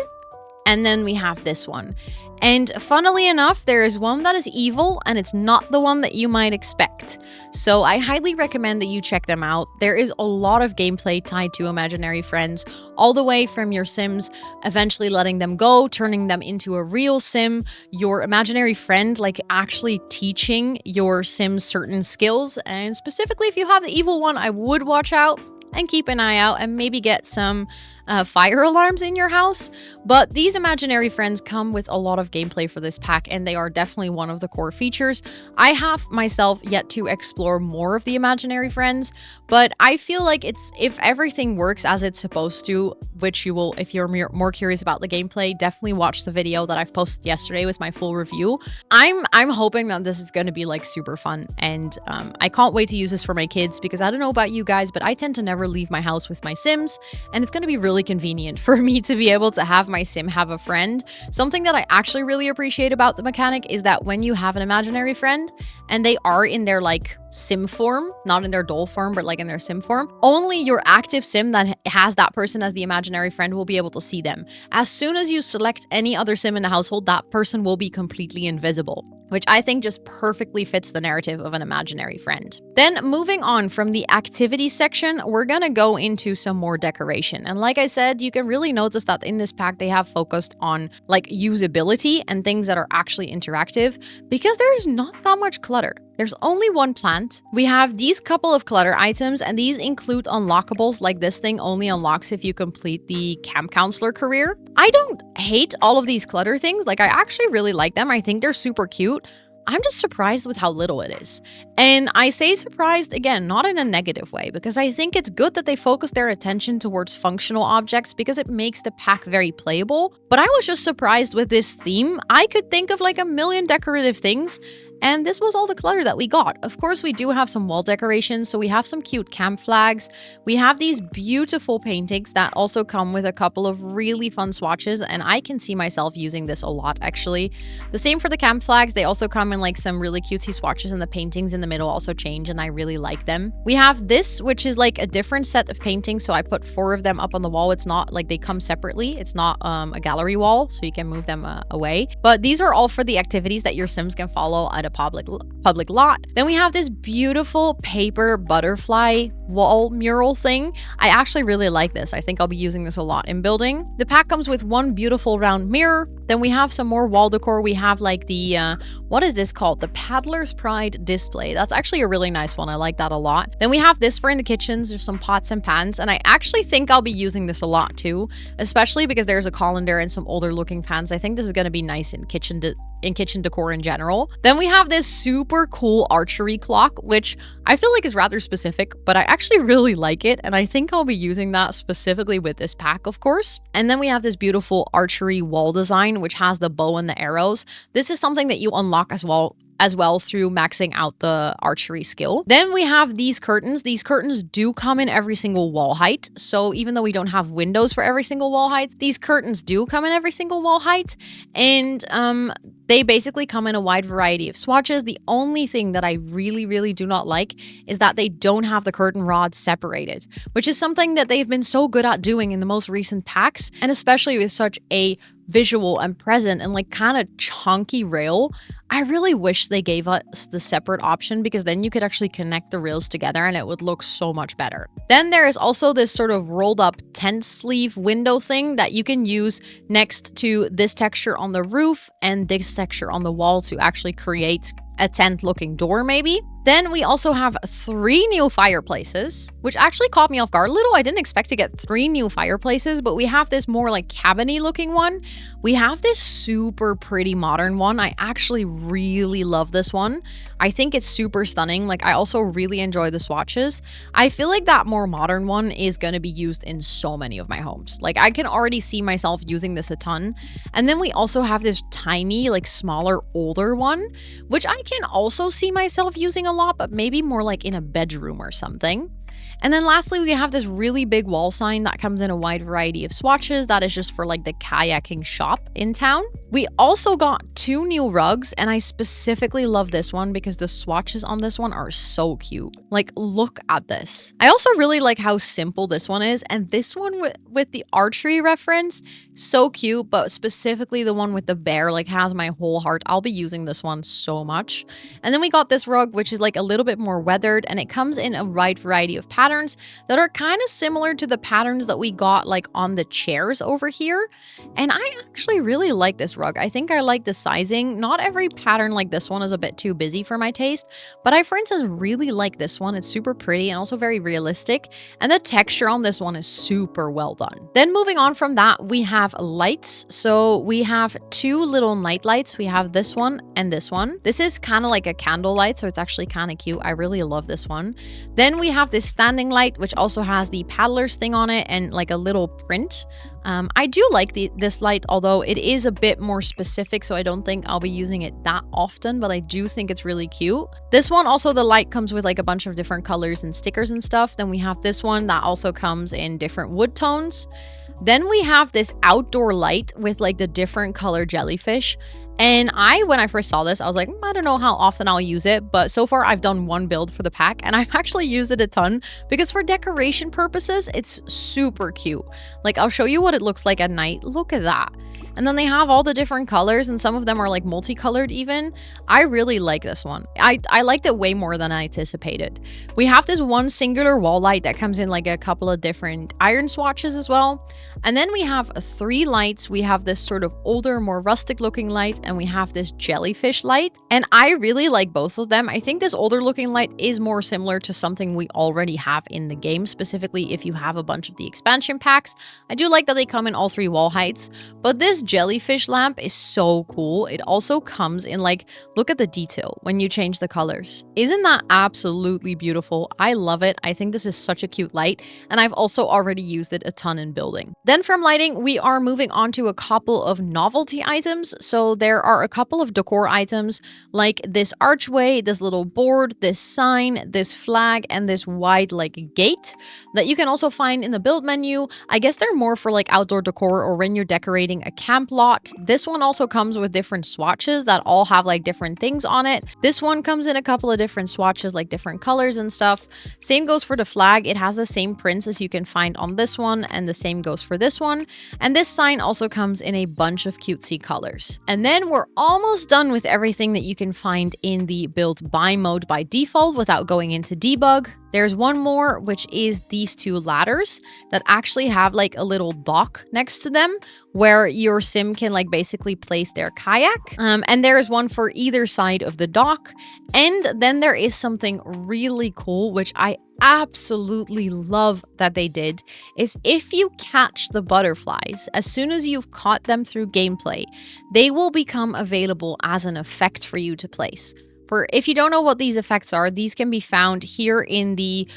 and then we have this one. And funnily enough, there is one that is evil, and it's not the one that you might expect. So I highly recommend that you check them out. There is a lot of gameplay tied to imaginary friends, all the way from your Sims eventually letting them go, turning them into a real Sim, your imaginary friend like actually teaching your Sims certain skills. And specifically if you have the evil one, I would watch out and keep an eye out and maybe get some fire alarms in your house. But these imaginary friends come with a lot of gameplay for this pack, and they are definitely one of the core features. I have myself yet to explore more of the imaginary friends, but I feel like if everything works as it's supposed to, which you will, if you're more curious about the gameplay, definitely watch the video that I've posted yesterday with my full review. I'm hoping that this is going to be like super fun, and I can't wait to use this for my kids, because I don't know about you guys, but I tend to never leave my house with my Sims, and it's going to be really convenient for me to be able to have my Sim have a friend. Something that I actually really appreciate about the mechanic is that when you have an imaginary friend and they are in their like Sim form, not in their doll form, but like in their Sim form, only your active Sim that has that person as the imaginary friend will be able to see them. As soon as you select any other Sim in the household, that person will be completely invisible, which I think just perfectly fits the narrative of an imaginary friend. Then moving on from the activity section, we're gonna go into some more decoration. And like I said, you can really notice that in this pack, they have focused on like usability and things that are actually interactive, because there is not that much clutter. There's only one plant. We have these couple of clutter items, and these include unlockables, like this thing only unlocks if you complete the camp counselor career. I don't hate all of these clutter things. Like, I actually really like them. I think they're super cute. I'm just surprised with how little it is. And I say surprised, again, not in a negative way, because I think it's good that they focus their attention towards functional objects, because it makes the pack very playable. But I was just surprised with this theme. I could think of like a million decorative things, and this was all the clutter that we got. Of course, we do have some wall decorations, so we have some cute camp flags. We have these beautiful paintings that also come with a couple of really fun swatches, and I can see myself using this a lot, actually. The same for the camp flags. They also come in like some really cutesy swatches, and the paintings in the middle also change, and I really like them. We have this, which is like a different set of paintings, so I put 4 of them up on the wall. It's not like they come separately. It's not a gallery wall, so you can move them away. But these are all for the activities that your Sims can follow at a public lot. Then we have this beautiful paper butterfly wall mural thing. I actually really like this. I think I'll be using this a lot in building. The pack comes with one beautiful round mirror. Then we have some more wall decor. We have like the, what is this called? The Paddler's Pride display. That's actually a really nice one. I like that a lot. Then we have this for in the kitchens. There's some pots and pans, and I actually think I'll be using this a lot too, especially because there's a colander and some older looking pans. I think this is going to be nice in kitchen decor in general. Then we have this super cool archery clock, which I feel like is rather specific, but I actually really like it, and I think I'll be using that specifically with this pack, of course. And then we have this beautiful archery wall design, which has the bow and the arrows. This is something that you unlock as well through maxing out the archery skill. Then we have these curtains. These curtains do come in every single wall height. So even though we don't have windows for every single wall height, these curtains do come in every single wall height. And they basically come in a wide variety of swatches. The only thing that I really do not like is that they don't have the curtain rods separated, which is something that they've been so good at doing in the most recent packs, and especially with such a visual and present and like kind of chunky rail. I really wish they gave us the separate option, because then you could actually connect the rails together and it would look so much better. Then there is also this sort of rolled up tent sleeve window thing that you can use next to this texture on the roof and this texture on the wall to actually create a tent looking door maybe. Then we also have 3 new fireplaces, which actually caught me off guard a little. I didn't expect to get 3 new fireplaces, but we have this more like cabiny looking one. We have this super pretty modern one. I actually really love this one. I think it's super stunning. Like, I also really enjoy the swatches. I feel like that more modern one is going to be used in so many of my homes. Like, I can already see myself using this a ton. And then we also have this tiny, like smaller, older one, which I can also see myself using a lot, but maybe more like in a bedroom or something. And then lastly, we have this really big wall sign that comes in a wide variety of swatches. That is just for like the kayaking shop in town. We also got 2 new rugs, and I specifically love this one because the swatches on this one are so cute. Like, look at this. I also really like how simple this one is, and this one with the archery reference, so cute, but specifically the one with the bear like has my whole heart. I'll be using this one so much. And then we got this rug, which is like a little bit more weathered, and it comes in a wide variety of patterns that are kind of similar to the patterns that we got like on the chairs over here. And I actually really like this rug. I think I like the sizing. Not every pattern like this one is a bit too busy for my taste, but I, for instance, really like this one. It's super pretty and also very realistic, and the texture on this one is super well done. Then moving on from that, we have lights. So we have 2 little night lights. We have this one and this one. This is kind of like a candle light, so it's actually kind of cute. I really love this one. Then we have this standing light, which also has the paddlers thing on it and like a little print. I do like this light, although it is a bit more specific, so I don't think I'll be using it that often, but I do think it's really cute. This one also, the light comes with like a bunch of different colors and stickers and stuff. Then we have this one that also comes in different wood tones. Then we have this outdoor light with like the different color jellyfish. And when I first saw this, I was like, I don't know how often I'll use it, but so far I've done 1 build for the pack, and I've actually used it a ton because for decoration purposes, it's super cute. Like, I'll show you what it looks like at night. Look at that. And then they have all the different colors, and some of them are like multicolored even. I really like this one. I liked it way more than I anticipated. We have this one singular wall light that comes in like a couple of different iron swatches as well. And then we have 3 lights. We have this sort of older, more rustic looking light, and we have this jellyfish light. And I really like both of them. I think this older looking light is more similar to something we already have in the game, specifically if you have a bunch of the expansion packs. I do like that they come in all 3 wall heights, but this jellyfish lamp is so cool. It also comes in like, look at the detail when you change the colors. Isn't that absolutely beautiful? I love it. I think this is such a cute light, and I've also already used it a ton in building. Then from lighting, we are moving on to a couple of novelty items. So there are a couple of decor items like this archway, this little board, this sign, this flag, and this wide like gate that you can also find in the build menu. I guess they're more for like outdoor decor or when you're decorating a camp lot. This one also comes with different swatches that all have like different things on it. This one comes in a couple of different swatches, like different colors and stuff. Same goes for the flag. It has the same prints as you can find on this one, and the same goes for this one. And this sign also comes in a bunch of cutesy colors. And then we're almost done with everything that you can find in the build by mode by default without going into debug. There's one more, which is these 2 ladders that actually have like a little dock next to them where your sim can like basically place their kayak. And there is one for either side of the dock. And then there is something really cool, which I absolutely love that they did, is if you catch the butterflies, as soon as you've caught them through gameplay, they will become available as an effect for you to place. If you don't know what these effects are, these can be found here in the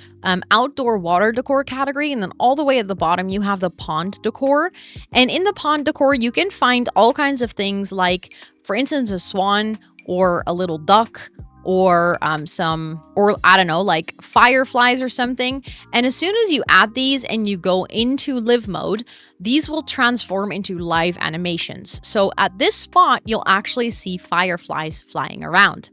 outdoor water decor category, and then all the way at the bottom you have the pond decor. And in the pond decor you can find all kinds of things like, for instance, a swan or a little duck or I don't know, like fireflies or something. And as soon as you add these and you go into live mode, these will transform into live animations. So at this spot, you'll actually see fireflies flying around.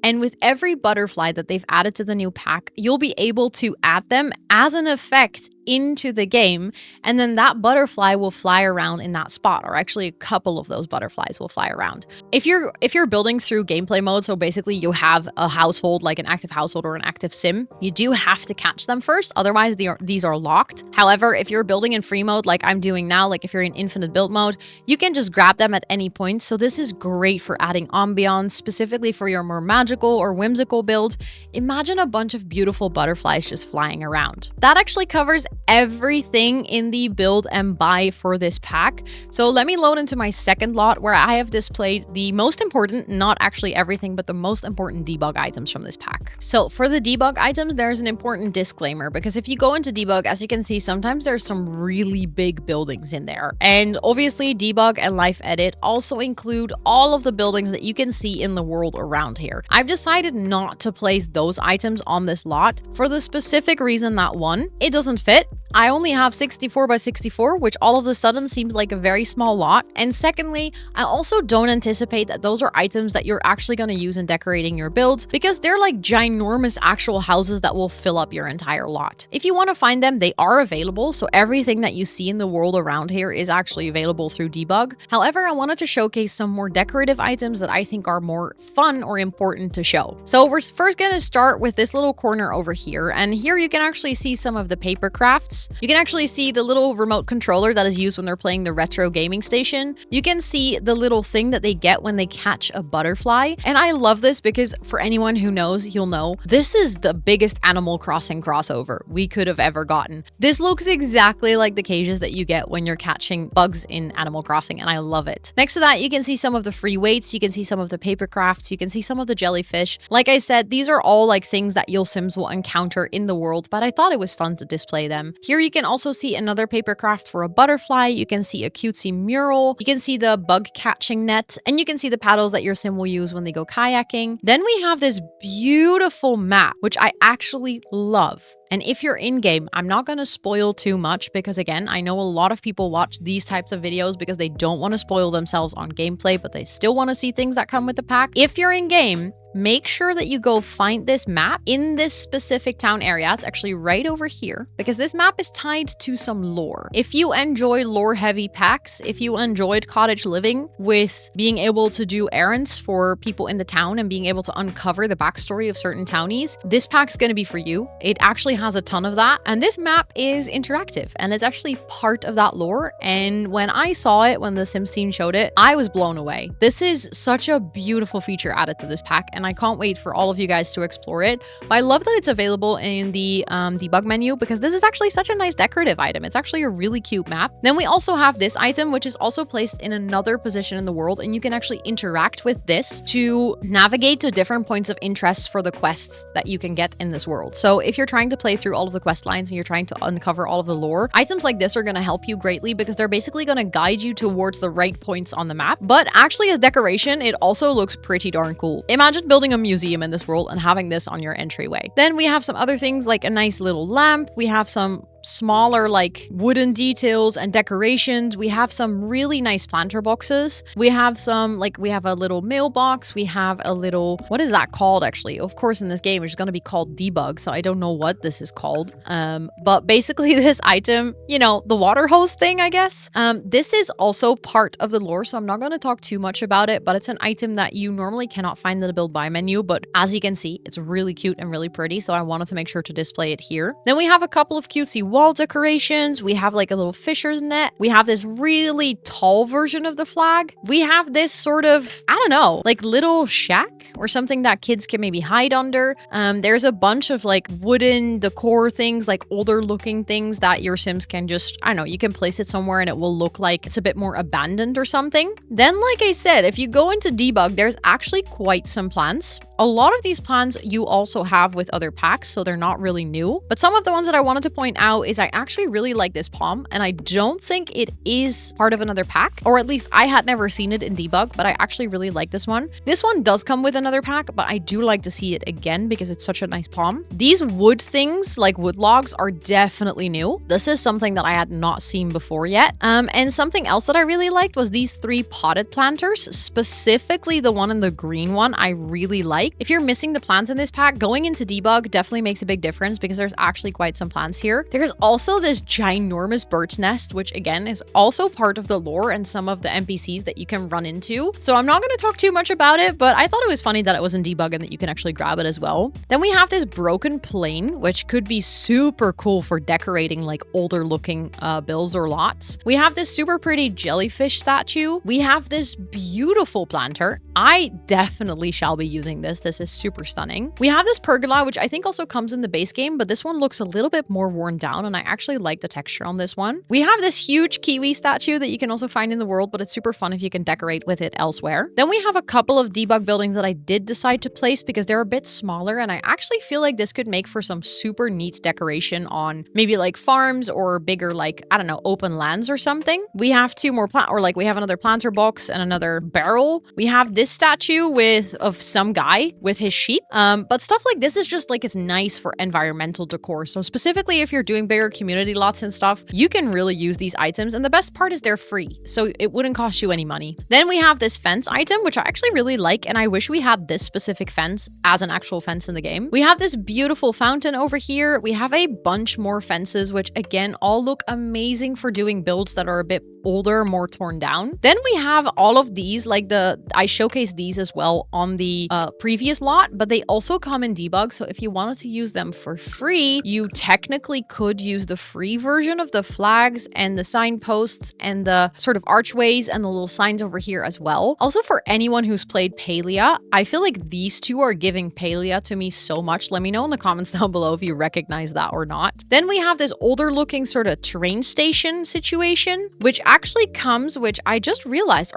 And with every butterfly that they've added to the new pack, you'll be able to add them as an effect into the game, and then that butterfly will fly around in that spot, or actually a couple of those butterflies will fly around. If you're building through gameplay mode, so basically you have a household, like an active household or an active sim, you do have to catch them first, otherwise these are locked. However, if you're building in free mode like I'm doing now, like if you're in infinite build mode, you can just grab them at any point. So this is great for adding ambiance, specifically for your more magical or whimsical build. Imagine a bunch of beautiful butterflies just flying around. That actually covers everything in the build and buy for this pack. So let me load into my second lot where I have displayed the most important, not actually everything, but the most important debug items from this pack. So for the debug items, there's an important disclaimer, because if you go into debug, as you can see, sometimes there's some really big buildings in there. And obviously debug and life edit also include all of the buildings that you can see in the world around here. I've decided not to place those items on this lot for the specific reason that one, it doesn't fit. I only have 64 by 64, which all of a sudden seems like a very small lot. And secondly, I also don't anticipate that those are items that you're actually going to use in decorating your builds because they're like ginormous actual houses that will fill up your entire lot. If you want to find them, they are available. So everything that you see in the world around here is actually available through Debug. However, I wanted to showcase some more decorative items that I think are more fun or important to show. So we're first going to start with this little corner over here. And here you can actually see some of the paper crafts. You can actually see the little remote controller that is used when they're playing the retro gaming station. You can see the little thing that they get when they catch a butterfly. And I love this because for anyone who knows, you'll know, this is the biggest Animal Crossing crossover we could have ever gotten. This looks exactly like the cages that you get when you're catching bugs in Animal Crossing, and I love it. Next to that, you can see some of the free weights, you can see some of the paper crafts, you can see some of the jellyfish. Like I said, these are all like things that You'll Sims will encounter in the world, but I thought it was fun to display them. Here you can also see another paper craft for a butterfly, you can see a cutesy mural, you can see the bug catching net, and you can see the paddles that your sim will use when they go kayaking. Then we have this beautiful map, which I actually love. And if you're in-game, I'm not going to spoil too much because again, I know a lot of people watch these types of videos because they don't want to spoil themselves on gameplay, but they still want to see things that come with the pack. If you're in-game, make sure that you go find this map in this specific town area. It's actually right over here because this map is tied to some lore. If you enjoy lore-heavy packs, if you enjoyed cottage living with being able to do errands for people in the town and being able to uncover the backstory of certain townies, this pack's going to be for you. It actually has a ton of that, and this map is interactive and it's actually part of that lore. And when I saw it, when the Sims team showed it, I was blown away. This is such a beautiful feature added to this pack, and I can't wait for all of you guys to explore it. But I love that it's available in the debug menu because this is actually such a nice decorative item. It's actually a really cute map. Then we also have this item, which is also placed in another position in the world, and you can actually interact with this to navigate to different points of interest for the quests that you can get in this world. So if you're trying to play through all of the quest lines and you're trying to uncover all of the lore, items like this are going to help you greatly because they're basically going to guide you towards the right points on the map. But actually as decoration, it also looks pretty darn cool. Imagine building a museum in this world and having this on your entryway. Then we have some other things like a nice little lamp. We have some smaller like wooden details and decorations. We have some really nice planter boxes. We have some we have a little mailbox. We have a little, what is that called actually? Of course in this game it's going to be called Debug, so I don't know what this is called. But basically this item, you know, the water hose thing, I guess. This is also part of the lore, so I'm not going to talk too much about it, but it's an item that you normally cannot find in the build by menu, but as you can see, it's really cute and really pretty, so I wanted to make sure to display it here. Then we have a couple of cutesy wall decorations. We have like a little fisher's net. We have this really tall version of the flag. We have this sort of, I don't know, like little shack or something that kids can maybe hide under. There's a bunch of like wooden decor things, like older looking things that your Sims can just, I don't know, you can place it somewhere and it will look like it's a bit more abandoned or something. Then, like I said, if you go into Debug, there's actually quite some plants. A lot of these plants you also have with other packs, so they're not really new. But some of the ones that I wanted to point out is I actually really like this palm, and I don't think it is part of another pack, or at least I had never seen it in Debug, but I actually really like this one. This one does come with another pack, but I do like to see it again because it's such a nice palm. These wood things, like wood logs, are definitely new. This is something that I had not seen before yet. And something else that I really liked was these 3 potted planters, specifically the one in the green one I really like. If you're missing the plants in this pack, going into Debug definitely makes a big difference because there's actually quite some plants here. There's also this ginormous bird's nest, which again is also part of the lore and some of the NPCs that you can run into. So I'm not going to talk too much about it, but I thought it was funny that it was in Debug and that you can actually grab it as well. Then we have this broken plane, which could be super cool for decorating like older looking builds or lots. We have this super pretty jellyfish statue. We have this beautiful planter. I definitely shall be using this. This is super stunning. We have this pergola, which I think also comes in the base game, but this one looks a little bit more worn down and I actually like the texture on this one. We have this huge kiwi statue that you can also find in the world, but it's super fun if you can decorate with it elsewhere. Then we have a couple of Debug buildings that I did decide to place because they're a bit smaller and I actually feel like this could make for some super neat decoration on maybe like farms or bigger, like, I don't know, open lands or something. We have 2 more we have another planter box and another barrel. We have this statue of some guy guy with his sheep. But stuff like this is just like, it's nice for environmental decor. So specifically if you're doing bigger community lots and stuff, you can really use these items. And the best part is they're free, so it wouldn't cost you any money. Then we have this fence item, which I actually really like, and I wish we had this specific fence as an actual fence in the game. We have this beautiful fountain over here. We have a bunch more fences, which again, all look amazing for doing builds that are a bit older, more torn down. Then we have all of these, like I showcased these as well on the previous lot, but they also come in debug. So if you wanted to use them for free, you technically could use the free version of the flags and the signposts and the sort of archways and the little signs over here as well. Also, for anyone who's played Palia, I feel like these two are giving Palia to me so much. Let me know in the comments down below if you recognize that or not. Then we have this older looking sort of train station situation, which actually comes, which I just realized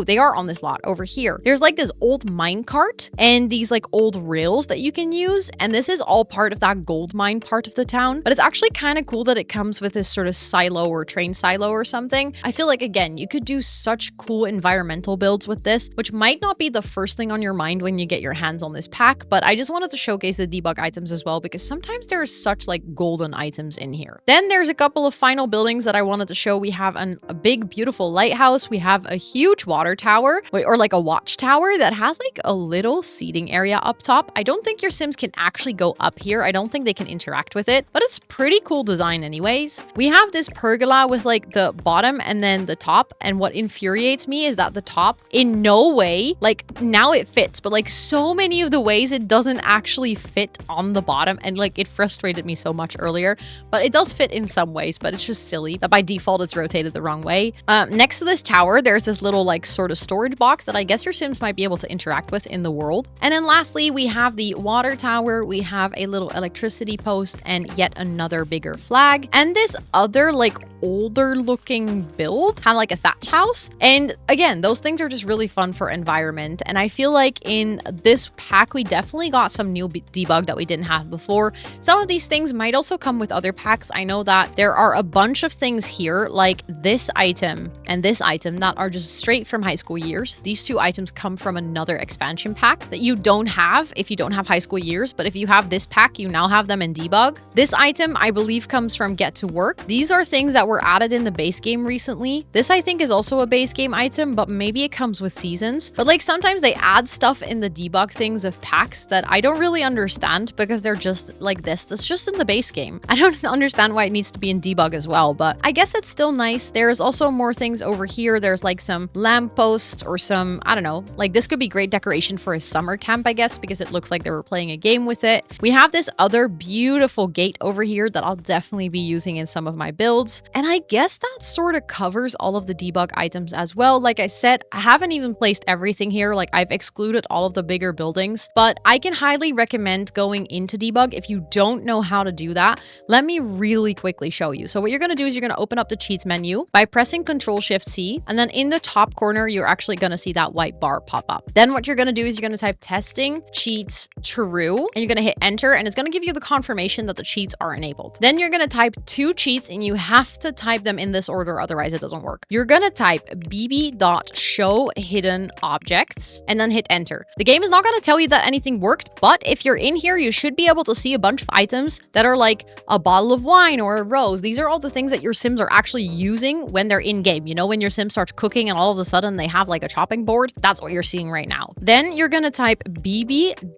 they are on this lot over here. There's like this old mine cart and these like old rails that you can use. And this is all part of that gold mine part of the town. But it's actually kind of cool that it comes with this sort of silo or train silo or something. I feel like, again, you could do such cool environmental builds with this, which might not be the first thing on your mind when you get your hands on this pack, but I just wanted to showcase the debug items as well, because sometimes there are such like golden items in here. Then there's a couple of final buildings that I wanted to show. We have a big, beautiful lighthouse. We have a huge water tower, or like a watchtower that has like a little seating area up top. I don't think your Sims can actually go up here. I don't think they can interact with it, but it's pretty cool design anyways. We have this pergola with like the bottom and then the top, and what infuriates me is that the top in no way, like now it fits, but like so many of the ways it doesn't actually fit on the bottom, and like it frustrated me so much earlier, but it does fit in some ways, but it's just silly that by default it's rotated the wrong way. Next to this tower, there's this little like sort of storage box that I guess your Sims might be able to interact with in the world. And then lastly, we have the water tower. We have a little electricity post and yet another bigger flag, and this other like older looking build, kind of like a thatch house. And again, those things are just really fun for environment. And I feel like in this pack, we definitely got some new debug that we didn't have before. Some of these things might also come with other packs. I know that there are a bunch of things here, like this item and this item, that are just straight from high school years. These two items come from another expansion pack that you don't have if you don't have high school years, but if you have this pack, you now have them in debug. This item, I believe, comes from Get to Work. These are things that were added in the base game recently. This, I think, is also a base game item, but maybe it comes with seasons. But like sometimes they add stuff in the debug things of packs that I don't really understand, because they're just like this. That's just in the base game. I don't understand why it needs to be in debug as well, but I guess it's still nice. There's also more things over here. There's like some lampposts or some, I don't know, like this could be great decoration for a summer camp, I guess, because it looks like they were playing a game with it. We have this other beautiful gate over here that I'll definitely be using in some of my builds. And I guess that sort of covers all of the debug items as well. Like I said, I haven't even placed everything here. Like I've excluded all of the bigger buildings, but I can highly recommend going into debug. If you don't know how to do that, let me really quickly show you. So what you're going to do is you're going to open up the cheats menu by pressing Ctrl-Shift-C, and then in the top corner, you're actually going to see that white bar pop up. Then what you're going to do is you're going to type testing cheats true, and you're going to hit enter, and it's going to give you the confirmation that the cheats are enabled. Then you're going to type two cheats, and you have to type them in this order, otherwise it doesn't work. You're going to type bb.show hidden objects and then hit enter. The game is not going to tell you that anything worked, but if you're in here, you should be able to see a bunch of items that are like a bottle of wine or a rose. These are all the things that your Sims are actually using when they're in game. You know, when your Sim starts cooking and all of a sudden they have like a chopping board, that's what you're seeing right now. Then you're going to type bb.show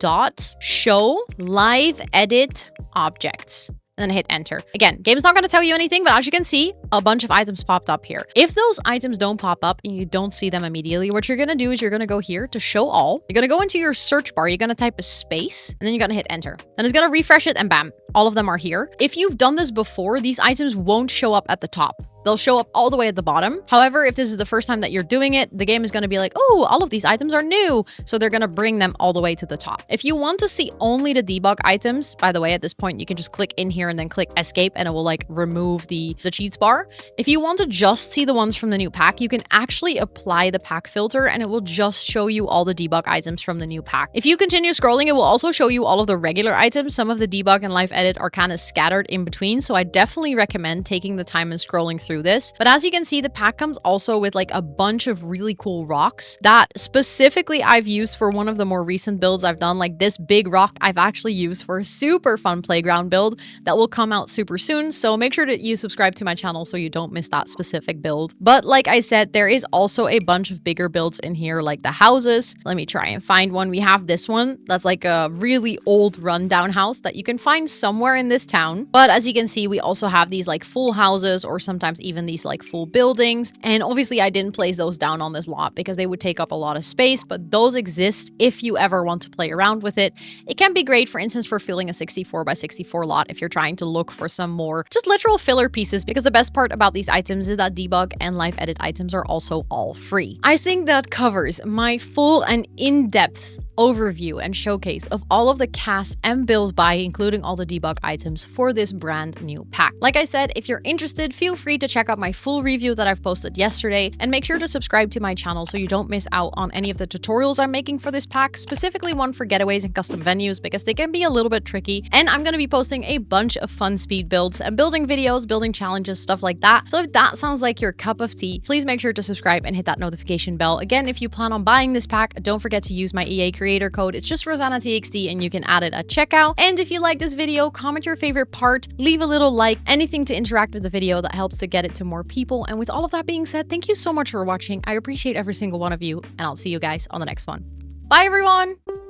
live edit objects, and then hit enter. Again, game's not going to tell you anything, but as you can see, a bunch of items popped up here. If those items don't pop up and you don't see them immediately, what you're going to do is you're going to go here to show all. You're going to go into your search bar. You're going to type a space, and then you're going to hit enter. Then it's going to refresh it, and bam, all of them are here. If you've done this before, these items won't show up at the top. They'll show up all the way at the bottom. However, if this is the first time that you're doing it, the game is going to be like, oh, all of these items are new. So they're going to bring them all the way to the top. If you want to see only the debug items, by the way, at this point, you can just click in here and then click escape, and it will like remove the cheats bar. If you want to just see the ones from the new pack, you can actually apply the pack filter, and it will just show you all the debug items from the new pack. If you continue scrolling, it will also show you all of the regular items. Some of the debug and live edit are kind of scattered in between. So I definitely recommend taking the time and scrolling through through this. But as you can see, the pack comes also with like a bunch of really cool rocks that specifically I've used for one of the more recent builds I've done. Like this big rock I've actually used for a super fun playground build that will come out super soon. So make sure that you subscribe to my channel so you don't miss that specific build. But like I said, there is also a bunch of bigger builds in here, like the houses. Let me try and find one. We have this one that's like a really old rundown house that you can find somewhere in this town. But as you can see, we also have these like full houses, or sometimes even these like full buildings. And obviously I didn't place those down on this lot because they would take up a lot of space, but those exist if you ever want to play around with it. It can be great, for instance, for filling a 64 by 64 lot if you're trying to look for some more just literal filler pieces, because the best part about these items is that debug and live edit items are also all free. I think that covers my full and in-depth overview and showcase of all of the CAS and build by, including all the debug items for this brand new pack. Like I said, if you're interested, feel free to check out my full review that I've posted yesterday, and make sure to subscribe to my channel so you don't miss out on any of the tutorials I'm making for this pack, specifically one for getaways and custom venues, because they can be a little bit tricky. And I'm going to be posting a bunch of fun speed builds and building videos, building challenges, stuff like that. So if that sounds like your cup of tea, please make sure to subscribe and hit that notification bell. Again, if you plan on buying this pack, don't forget to use my EA creator code. It's just Rosannatxt and you can add it at checkout. And if you like this video, comment your favorite part, leave a little like, anything to interact with the video that helps to get it to more people. And with all of that being said, thank you so much for watching. I appreciate every single one of you, and I'll see you guys on the next one. Bye everyone!